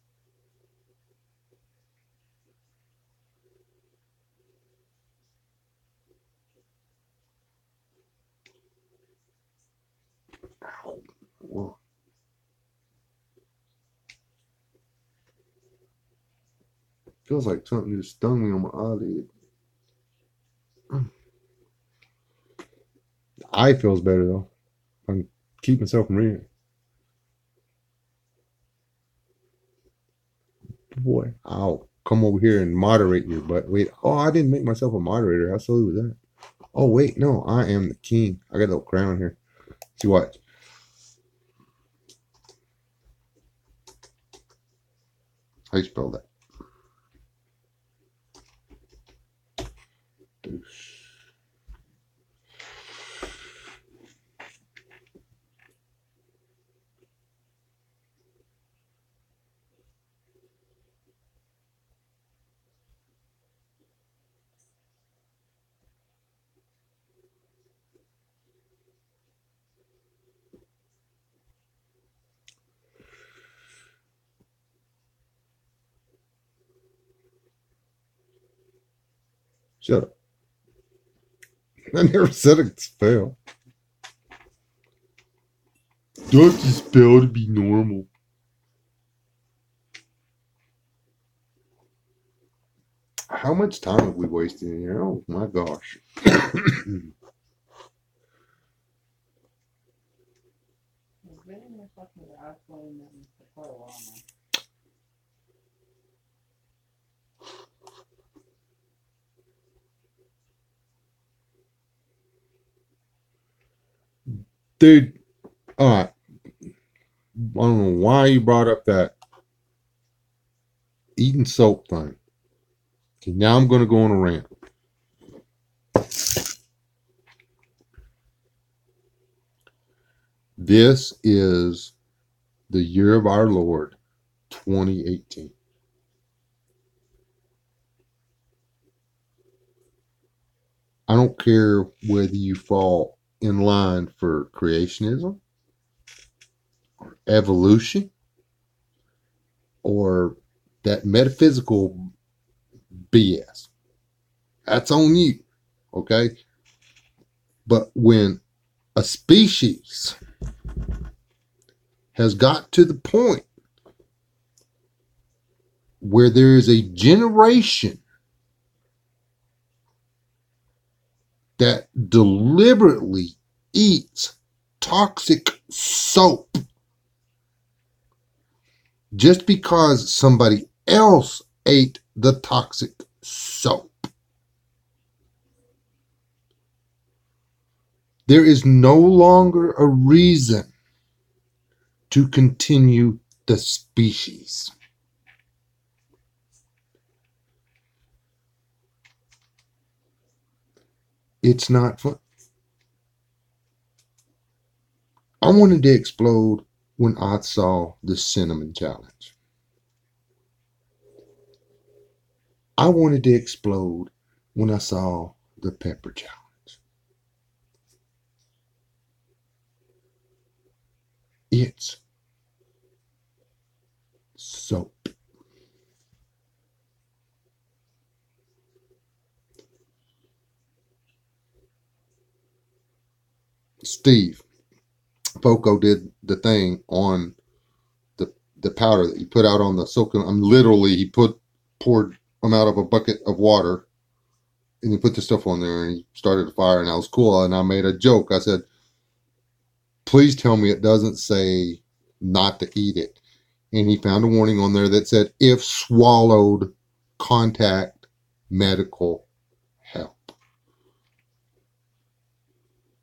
Well, feels like something just stung me on my eyelid. The eye feels better though. I can keep myself from reading. Boy, I'll come over here and moderate you. But wait, oh, I didn't make myself a moderator. How silly was that? Oh wait, no, I am the king. I got a little crown here. See what? How you spell that? Shut up. I never said it spell. Do I have to spell to be normal? How much time have we wasted in here? Oh my gosh. I've been in there talking to iPhone for quite a while now. Dude, all right. I don't know why you brought up that eating soap thing. Okay, now I'm going to go on a rant. This is the year of our Lord, 2018. I don't care whether you fall in line for creationism, evolution, or that metaphysical BS. That's on you, okay? But when a species has got to the point where there is a generation that deliberately eats toxic soap just because somebody else ate the toxic soap, there is no longer a reason to continue the species. It's not fun. I wanted to explode when I saw the cinnamon challenge. I wanted to explode when I saw the pepper challenge. It's soap. Steve Poco did the thing on the powder that you put out on the soaking. Literally, he poured them out of a bucket of water, and he put the stuff on there, and he started a fire, and that was cool. And I made a joke. I said, "Please tell me it doesn't say not to eat it." And he found a warning on there that said, "If swallowed, contact medical help."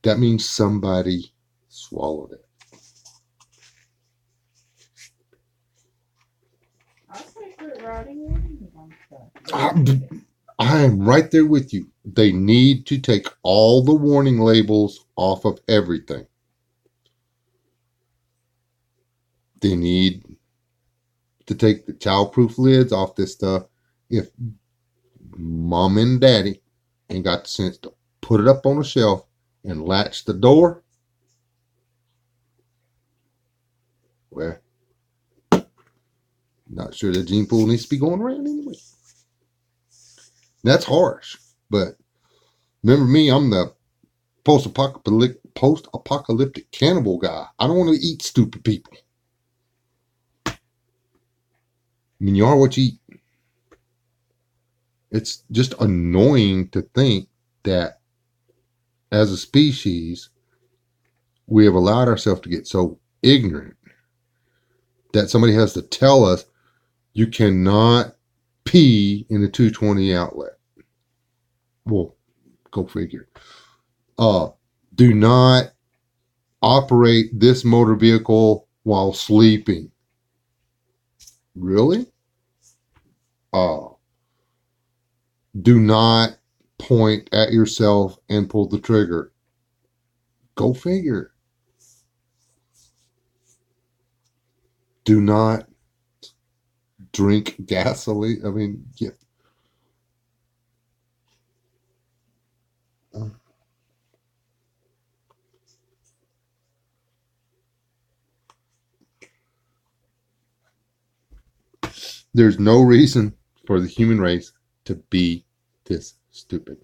That means somebody swallowed it. I think we're writing warnings on I, stuff. I am right there with you. They need to take all the warning labels off of everything. They need to take the childproof lids off this stuff. If mom and daddy ain't got the sense to put it up on a shelf and latch the door, well, not sure the gene pool needs to be going around anyway. That's harsh. But remember me, I'm the post-apocalyptic cannibal guy. I don't want to eat stupid people. I mean, you are what you eat. It's just annoying to think that as a species, we have allowed ourselves to get so ignorant that somebody has to tell us you cannot pee in a 220 outlet. Well, go figure. Do not operate this motor vehicle while sleeping. Really? Uh, do not point at yourself and pull the trigger. Go figure. Do not drink gasoline. I mean, yeah. There's no reason for the human race to be this stupid.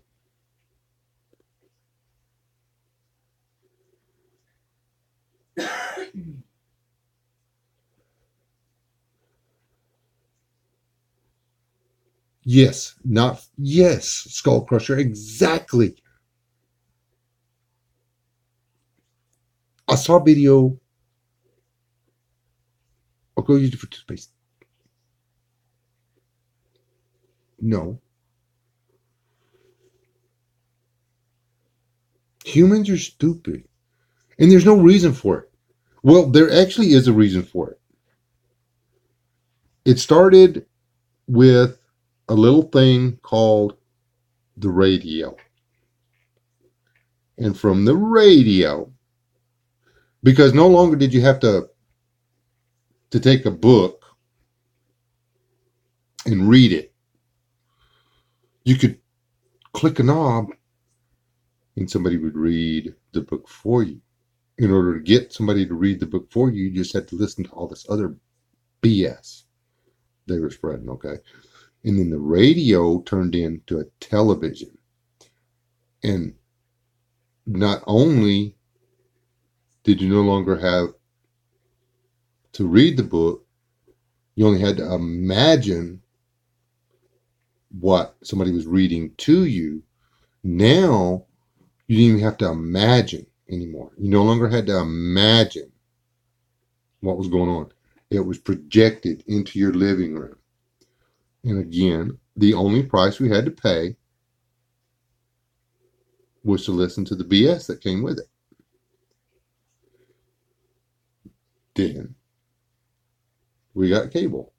Yes, not yes, Skull Crusher, exactly. I saw a video. I'll go use it for toothpaste. No. Humans are stupid. And there's no reason for it. Well, there actually is a reason for it. It started with a little thing called the radio. And from the radio, because no longer did you have to take a book and read it. You could click a knob and somebody would read the book for you. In order to get somebody to read the book for you, you just had to listen to all this other BS. they were spreading, okay? And then the radio turned into a television. And not only did you no longer have to read the book, you only had to imagine what somebody was reading to you. Now, you didn't even have to imagine anymore. You no longer had to imagine what was going on. It was projected into your living room. And again, the only price we had to pay was to listen to the BS that came with it. Then we got cable.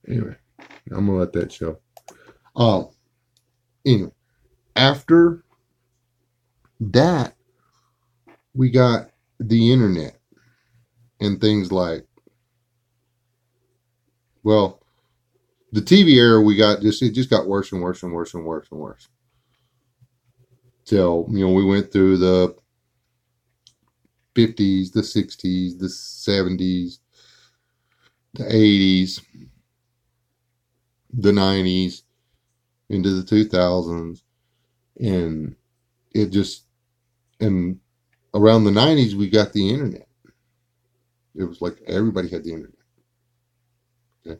Anyway, I'm gonna let that show. Um, anyway, after that, we got the internet and things like, well, the TV era we got it just got worse and worse and worse and worse and worse. Till we went through the 50s, the 60s, the 70s, the 80s, the 90s, into the 2000s, and it just and around the 90s we got the internet. It was like everybody had the internet. Okay.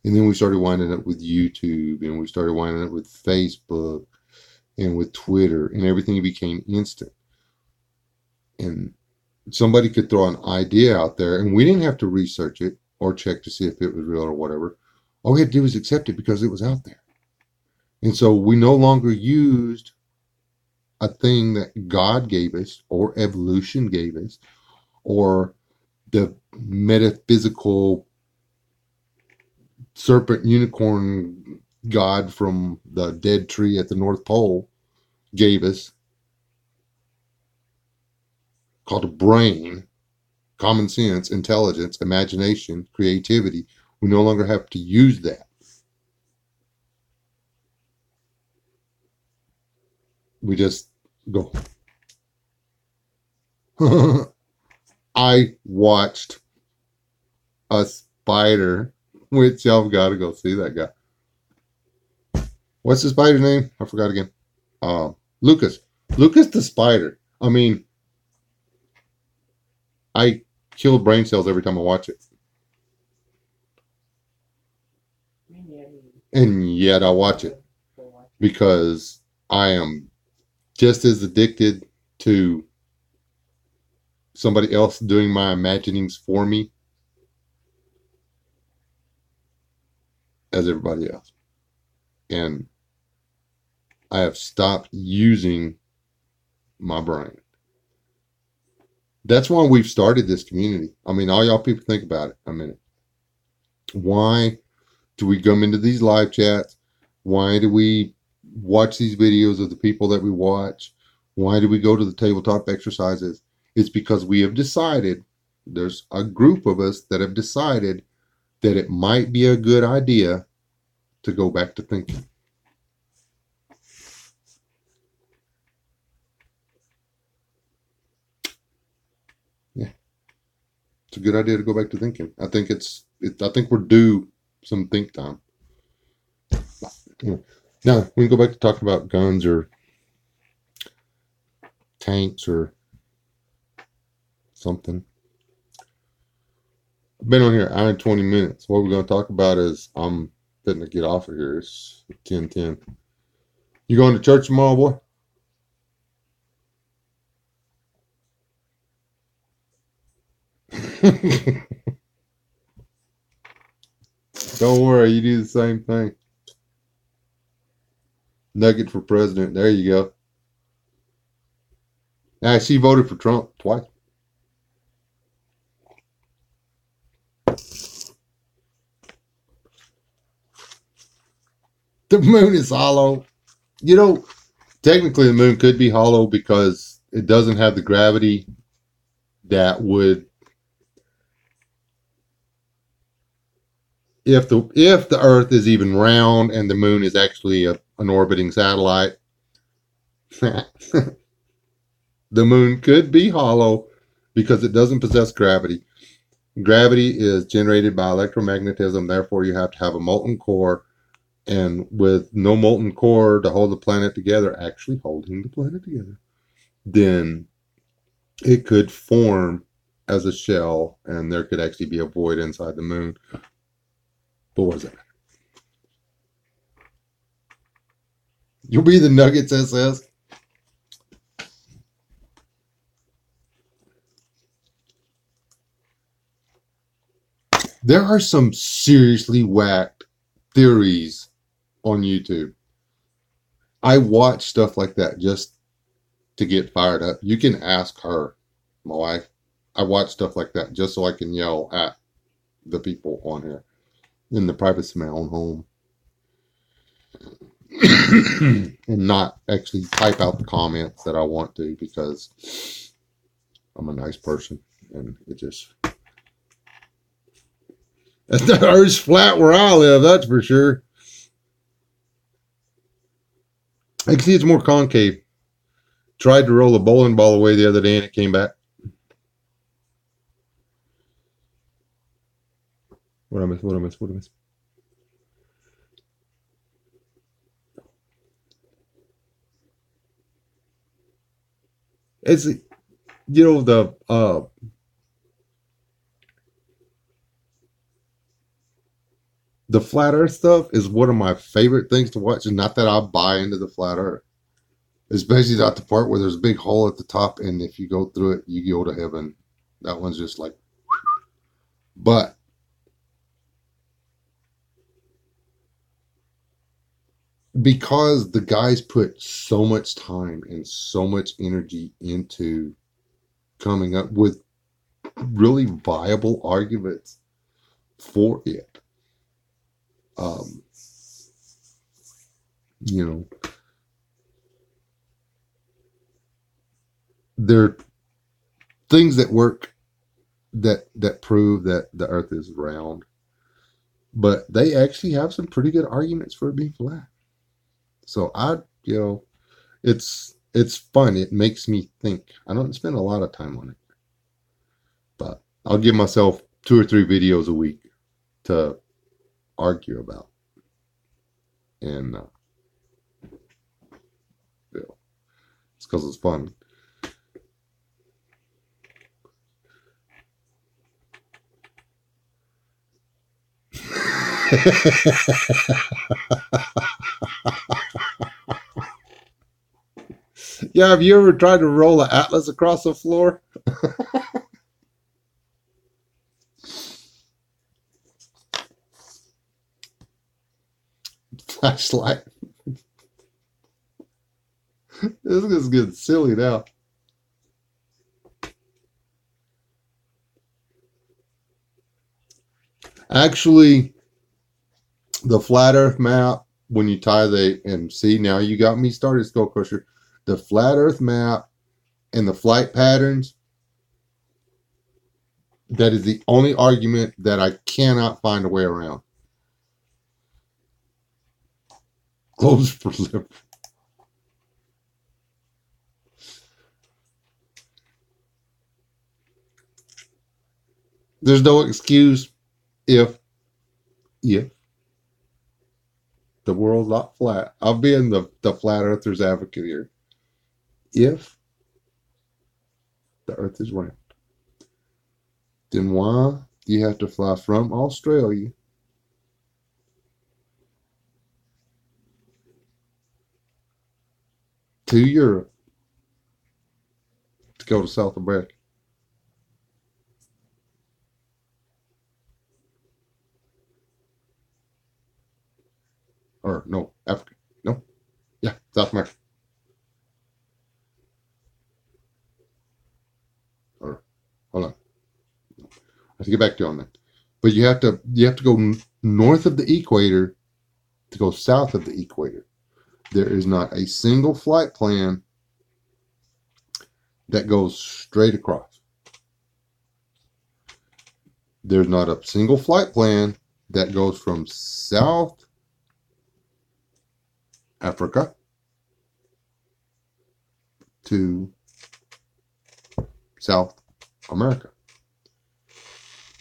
And then we started winding up with YouTube, and we started winding up with Facebook and with Twitter, and everything became instant. And somebody could throw an idea out there, and we didn't have to research it or check to see if it was real or whatever. All we had to do was accept it because it was out there. And so we no longer used a thing that God gave us or evolution gave us or the metaphysical serpent unicorn God from the dead tree at the North Pole gave us, called a brain, common sense, intelligence, imagination, creativity. We no longer have to use that. We just go. I watched a spider, which I've got to go see that guy. What's the spider's name? I forgot again. Lucas. Lucas the spider. I mean, I kill brain cells every time I watch it. And yet I watch it because I am just as addicted to somebody else doing my imaginings for me as everybody else. And I have stopped using my brain. That's why we've started this community. I mean, all y'all people think about it a minute. Why do we come into these live chats? Why do we watch these videos of the people that we watch? Why do we go to the tabletop exercises? It's because we have decided, there's a group of us that have decided that it might be a good idea to go back to thinking. Yeah. It's a good idea to go back to thinking. I think I think we're due some think time. Now, we can go back to talking about guns or tanks or something. I've been on here an hour and 20 minutes. What we're going to talk about is I'm fitting to get off of here. It's 10:10. You going to church tomorrow, boy? Don't worry, you do the same thing. Nugget for president. There you go. She voted for Trump twice. The moon is hollow. Technically the moon could be hollow because it doesn't have the gravity that would if the Earth is even round and the Moon is actually an orbiting satellite, the Moon could be hollow because it doesn't possess gravity. Gravity is generated by electromagnetism. Therefore, you have to have a molten core, and with no molten core to hold the planet together, actually holding the planet together, then it could form as a shell, and there could actually be a void inside the Moon. What was it? You'll be the Nuggets SS. There are some seriously whacked theories on YouTube. I watch stuff like that just to get fired up. You can ask her, my wife. I watch stuff like that just so I can yell at the people on here in the privacy of my own home and not actually type out the comments that I want to because I'm a nice person and it just. The Earth's flat where I live, that's for sure. I can see it's more concave. Tried to roll a bowling ball away the other day and it came back. What I miss? What I miss? What I miss? It's the flat Earth stuff is one of my favorite things to watch, and not that I buy into the flat Earth. Especially not the part where there's a big hole at the top, and if you go through it, you go to heaven. That one's just like, but because the guys put so much time and so much energy into coming up with really viable arguments for it, um, you know, there are things that work that prove that the Earth is round, but they actually have some pretty good arguments for it being flat. So it's fun. It makes me think. I don't spend a lot of time on it, but I'll give myself 2 or 3 videos a week to argue about, and you know, it's because it's fun. Yeah, have you ever tried to roll an atlas across the floor? Flashlight. This is getting silly now. Actually, the flat Earth map, when you tie and see, now you got me started, Skull Crusher. The flat Earth map and the flight patterns, that is the only argument that I cannot find a way around. Globes for liberty. There's no excuse if if the world's not flat. I'll be in the flat earthers advocate here. If the earth is round, then why do you have to fly from Australia to Europe to go to South America? Or no, Africa. No. Yeah, South America. Or hold on. I have to get back to you on that. But you have to go north of the equator to go south of the equator. There is not a single flight plan that goes straight across. There's not a single flight plan that goes from South Africa to South America.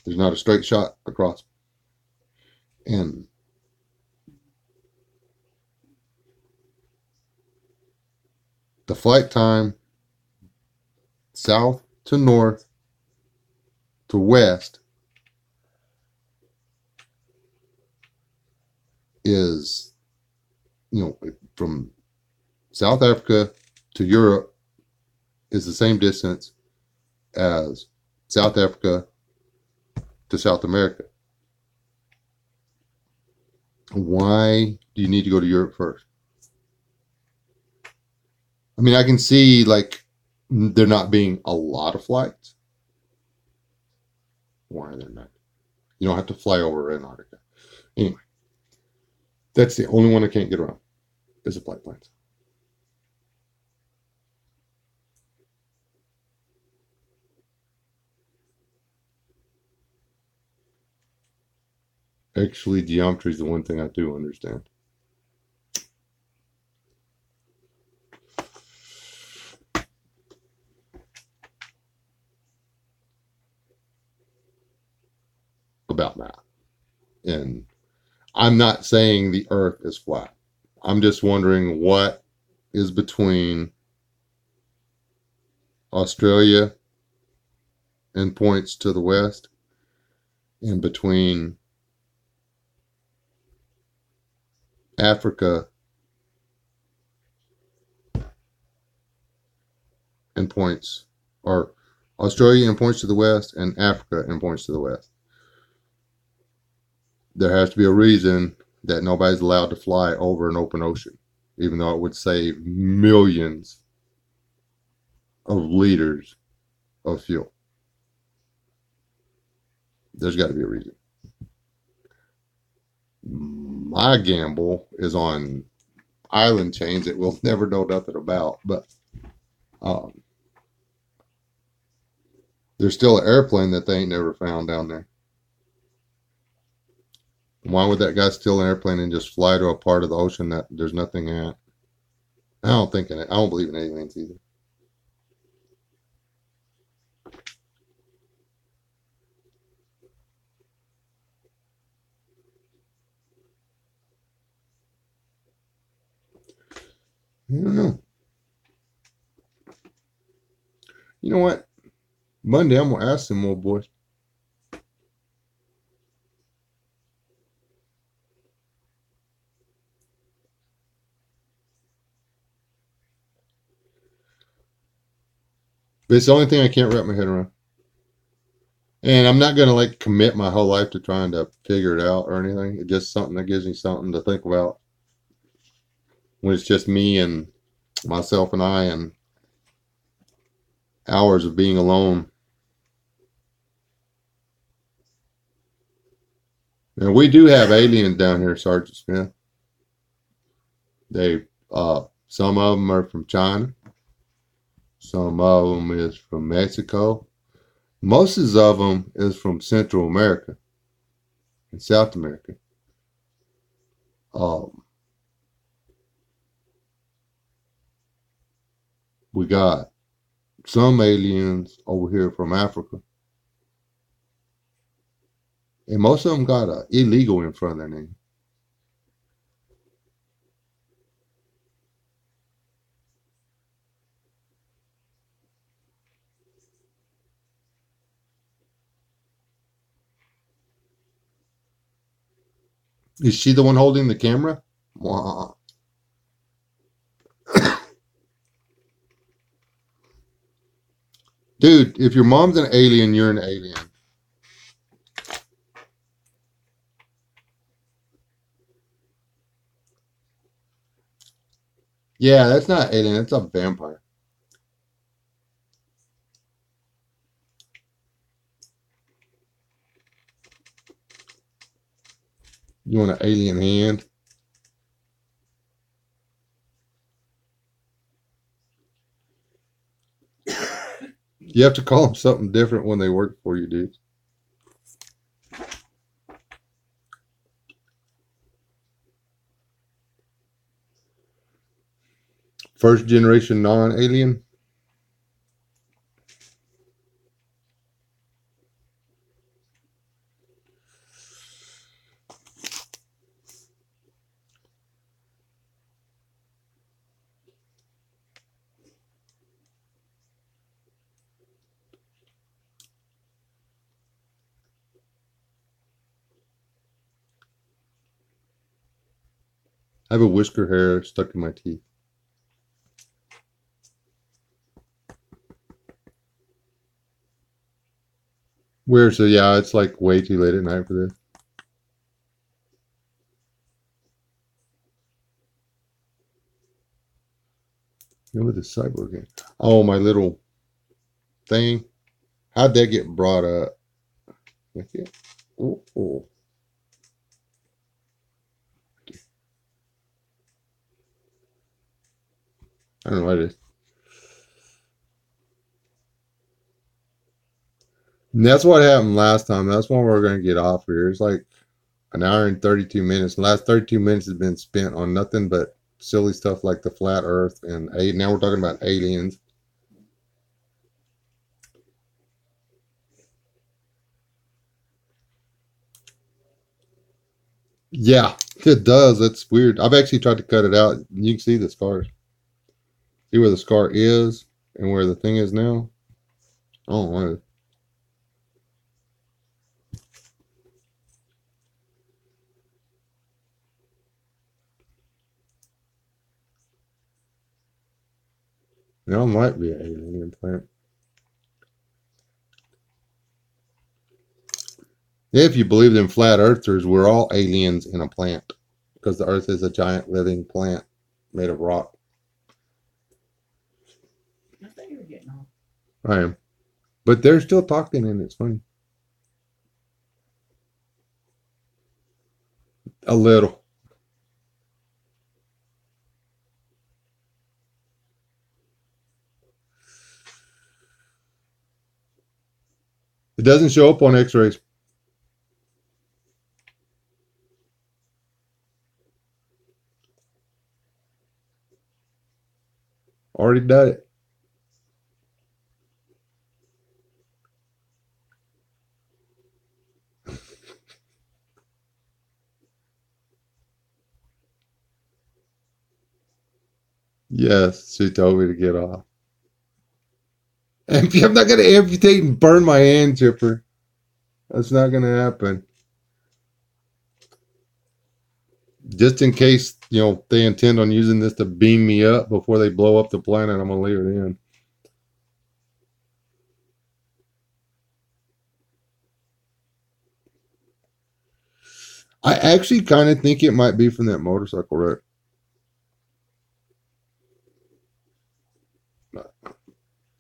There's not a straight shot across. And the flight time south to north to west is, from South Africa to Europe is the same distance as South Africa to South America. Why do you need to go to Europe first? I mean, I can see like there not being a lot of flights. Why are there not? You don't have to fly over Antarctica. Anyway, that's the only one I can't get around is the flight plans. Actually, geometry is the one thing I do understand. About math. And I'm not saying the earth is flat. I'm just wondering what is between Australia and points to the west and between Africa and points, or Australia and points to the west and Africa and points to the west. There has to be a reason that nobody's allowed to fly over an open ocean, even though it would save millions of liters of fuel. There's got to be a reason. My gamble is on island chains that we'll never know nothing about, but um, there's still an airplane that they ain't never found down there. Why would that guy steal an airplane and just fly to a part of the ocean that there's nothing at? I don't think in it. I don't believe in aliens either. I don't know. You know what? Monday I'm gonna ask some more boys. But it's the only thing I can't wrap my head around. And I'm not gonna like commit my whole life to trying to figure it out or anything. It's just something that gives me something to think about when it's just me and myself and I and hours of being alone. And we do have aliens down here, Sergeant Smith. They some of them are from China. Some of them is from Mexico. Most of them is from Central America and South America. Um, we got some aliens over here from Africa, and most of them got a illegal in front of their name. Is she the one holding the camera? Wow. Dude, if your mom's an alien, you're an alien. Yeah, that's not alien, that's a vampire. You want an alien hand? You have to call them something different when they work for you, dude. First generation non-alien. I have a whisker hair stuck in my teeth. Weird. So yeah, it's like way too late at night for this. You know what the cyborg game? Oh, my little thing. How'd that get brought up? Okay. Oh, oh. I don't know what it is. And that's what happened last time. That's when we're gonna get off here. It's like an hour and 32 minutes. The last 32 minutes has been spent on nothing but silly stuff like the flat earth and now we're talking about aliens. Yeah, it does. That's weird. I've actually tried to cut it out. You can see the scars. See where the scar is and where the thing is now. Oh, no, it might be an alien implant. If you believe in flat earthers, we're all aliens in a plant because the earth is a giant living plant made of rock. I thought you were getting off. I am. But they're still talking and it's funny. A little. It doesn't show up on x-rays. Already done it. Yes, she told me to get off. And I'm not going to amputate and burn my hand, Chipper. That's not going to happen. Just in case, they intend on using this to beam me up before they blow up the planet, I'm going to leave it in. I actually kind of think it might be from that motorcycle wreck.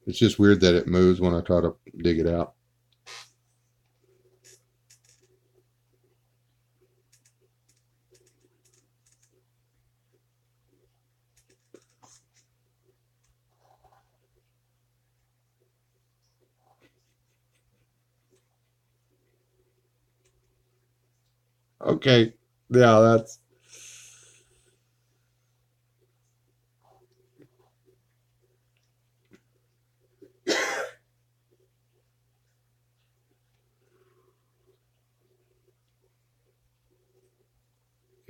It's just weird that it moves when I try to dig it out. Okay. Yeah, that's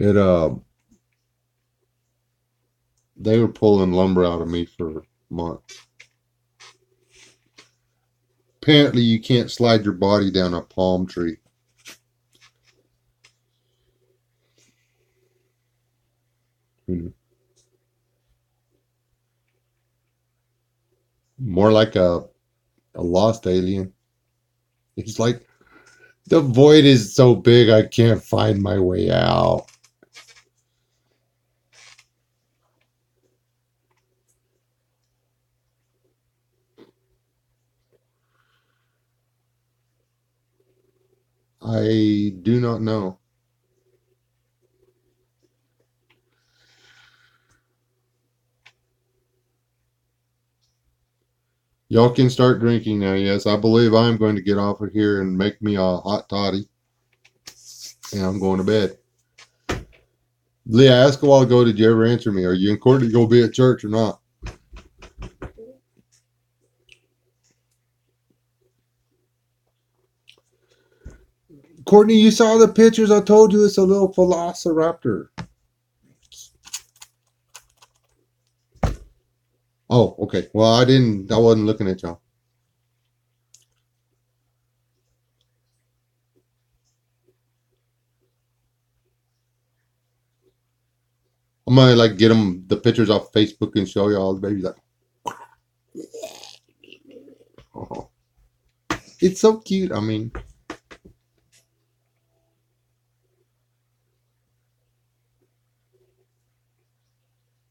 it. They were pulling lumber out of me for months. Apparently, you can't slide your body down a palm tree. More like a lost alien. It's like the void is so big I can't find my way out. I do not know. Y'all can start drinking now. Yes, I believe I'm going to get off of here and make me a hot toddy. And I'm going to bed. Leah, I asked a while ago, did you ever answer me? Are you and Courtney going to be at church or not? Courtney, you saw the pictures. I told you it's a little velociraptor. Oh, okay. Well, I wasn't looking at y'all. I'm gonna like get them the pictures off Facebook and show y'all the baby's like, oh, it's so cute. I mean,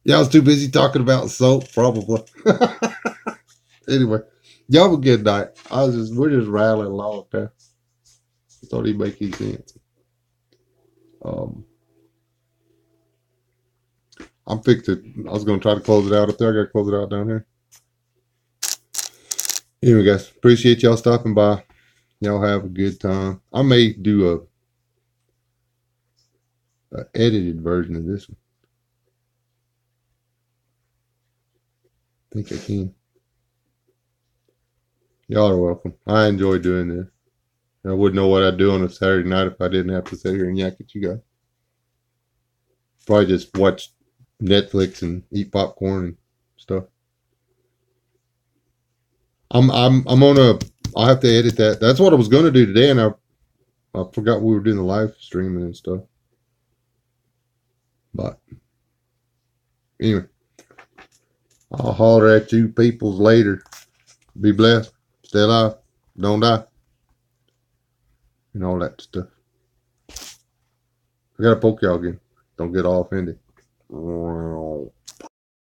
yeah, I was too busy talking about soap, probably. Anyway, y'all have a good night. We're just rattling along there. Thought he'd make any sense. Um, I'm fixed it. I was gonna try to close it out up there. I gotta close it out down here. Anyway, guys, appreciate y'all stopping by. Y'all have a good time. I may do a edited version of this one. I think I can. Y'all are welcome. I enjoy doing this. I wouldn't know what I'd do on a Saturday night if I didn't have to sit here and yak at you guys. Probably just watch Netflix and eat popcorn and stuff. I'm on a. I'll have to edit that. That's what I was gonna do today, and I forgot we were doing the live streaming and stuff. But anyway, I'll holler at you peoples later. Be blessed. Stay alive. Don't die. And all that stuff. I gotta poke y'all again. Don't get all offended.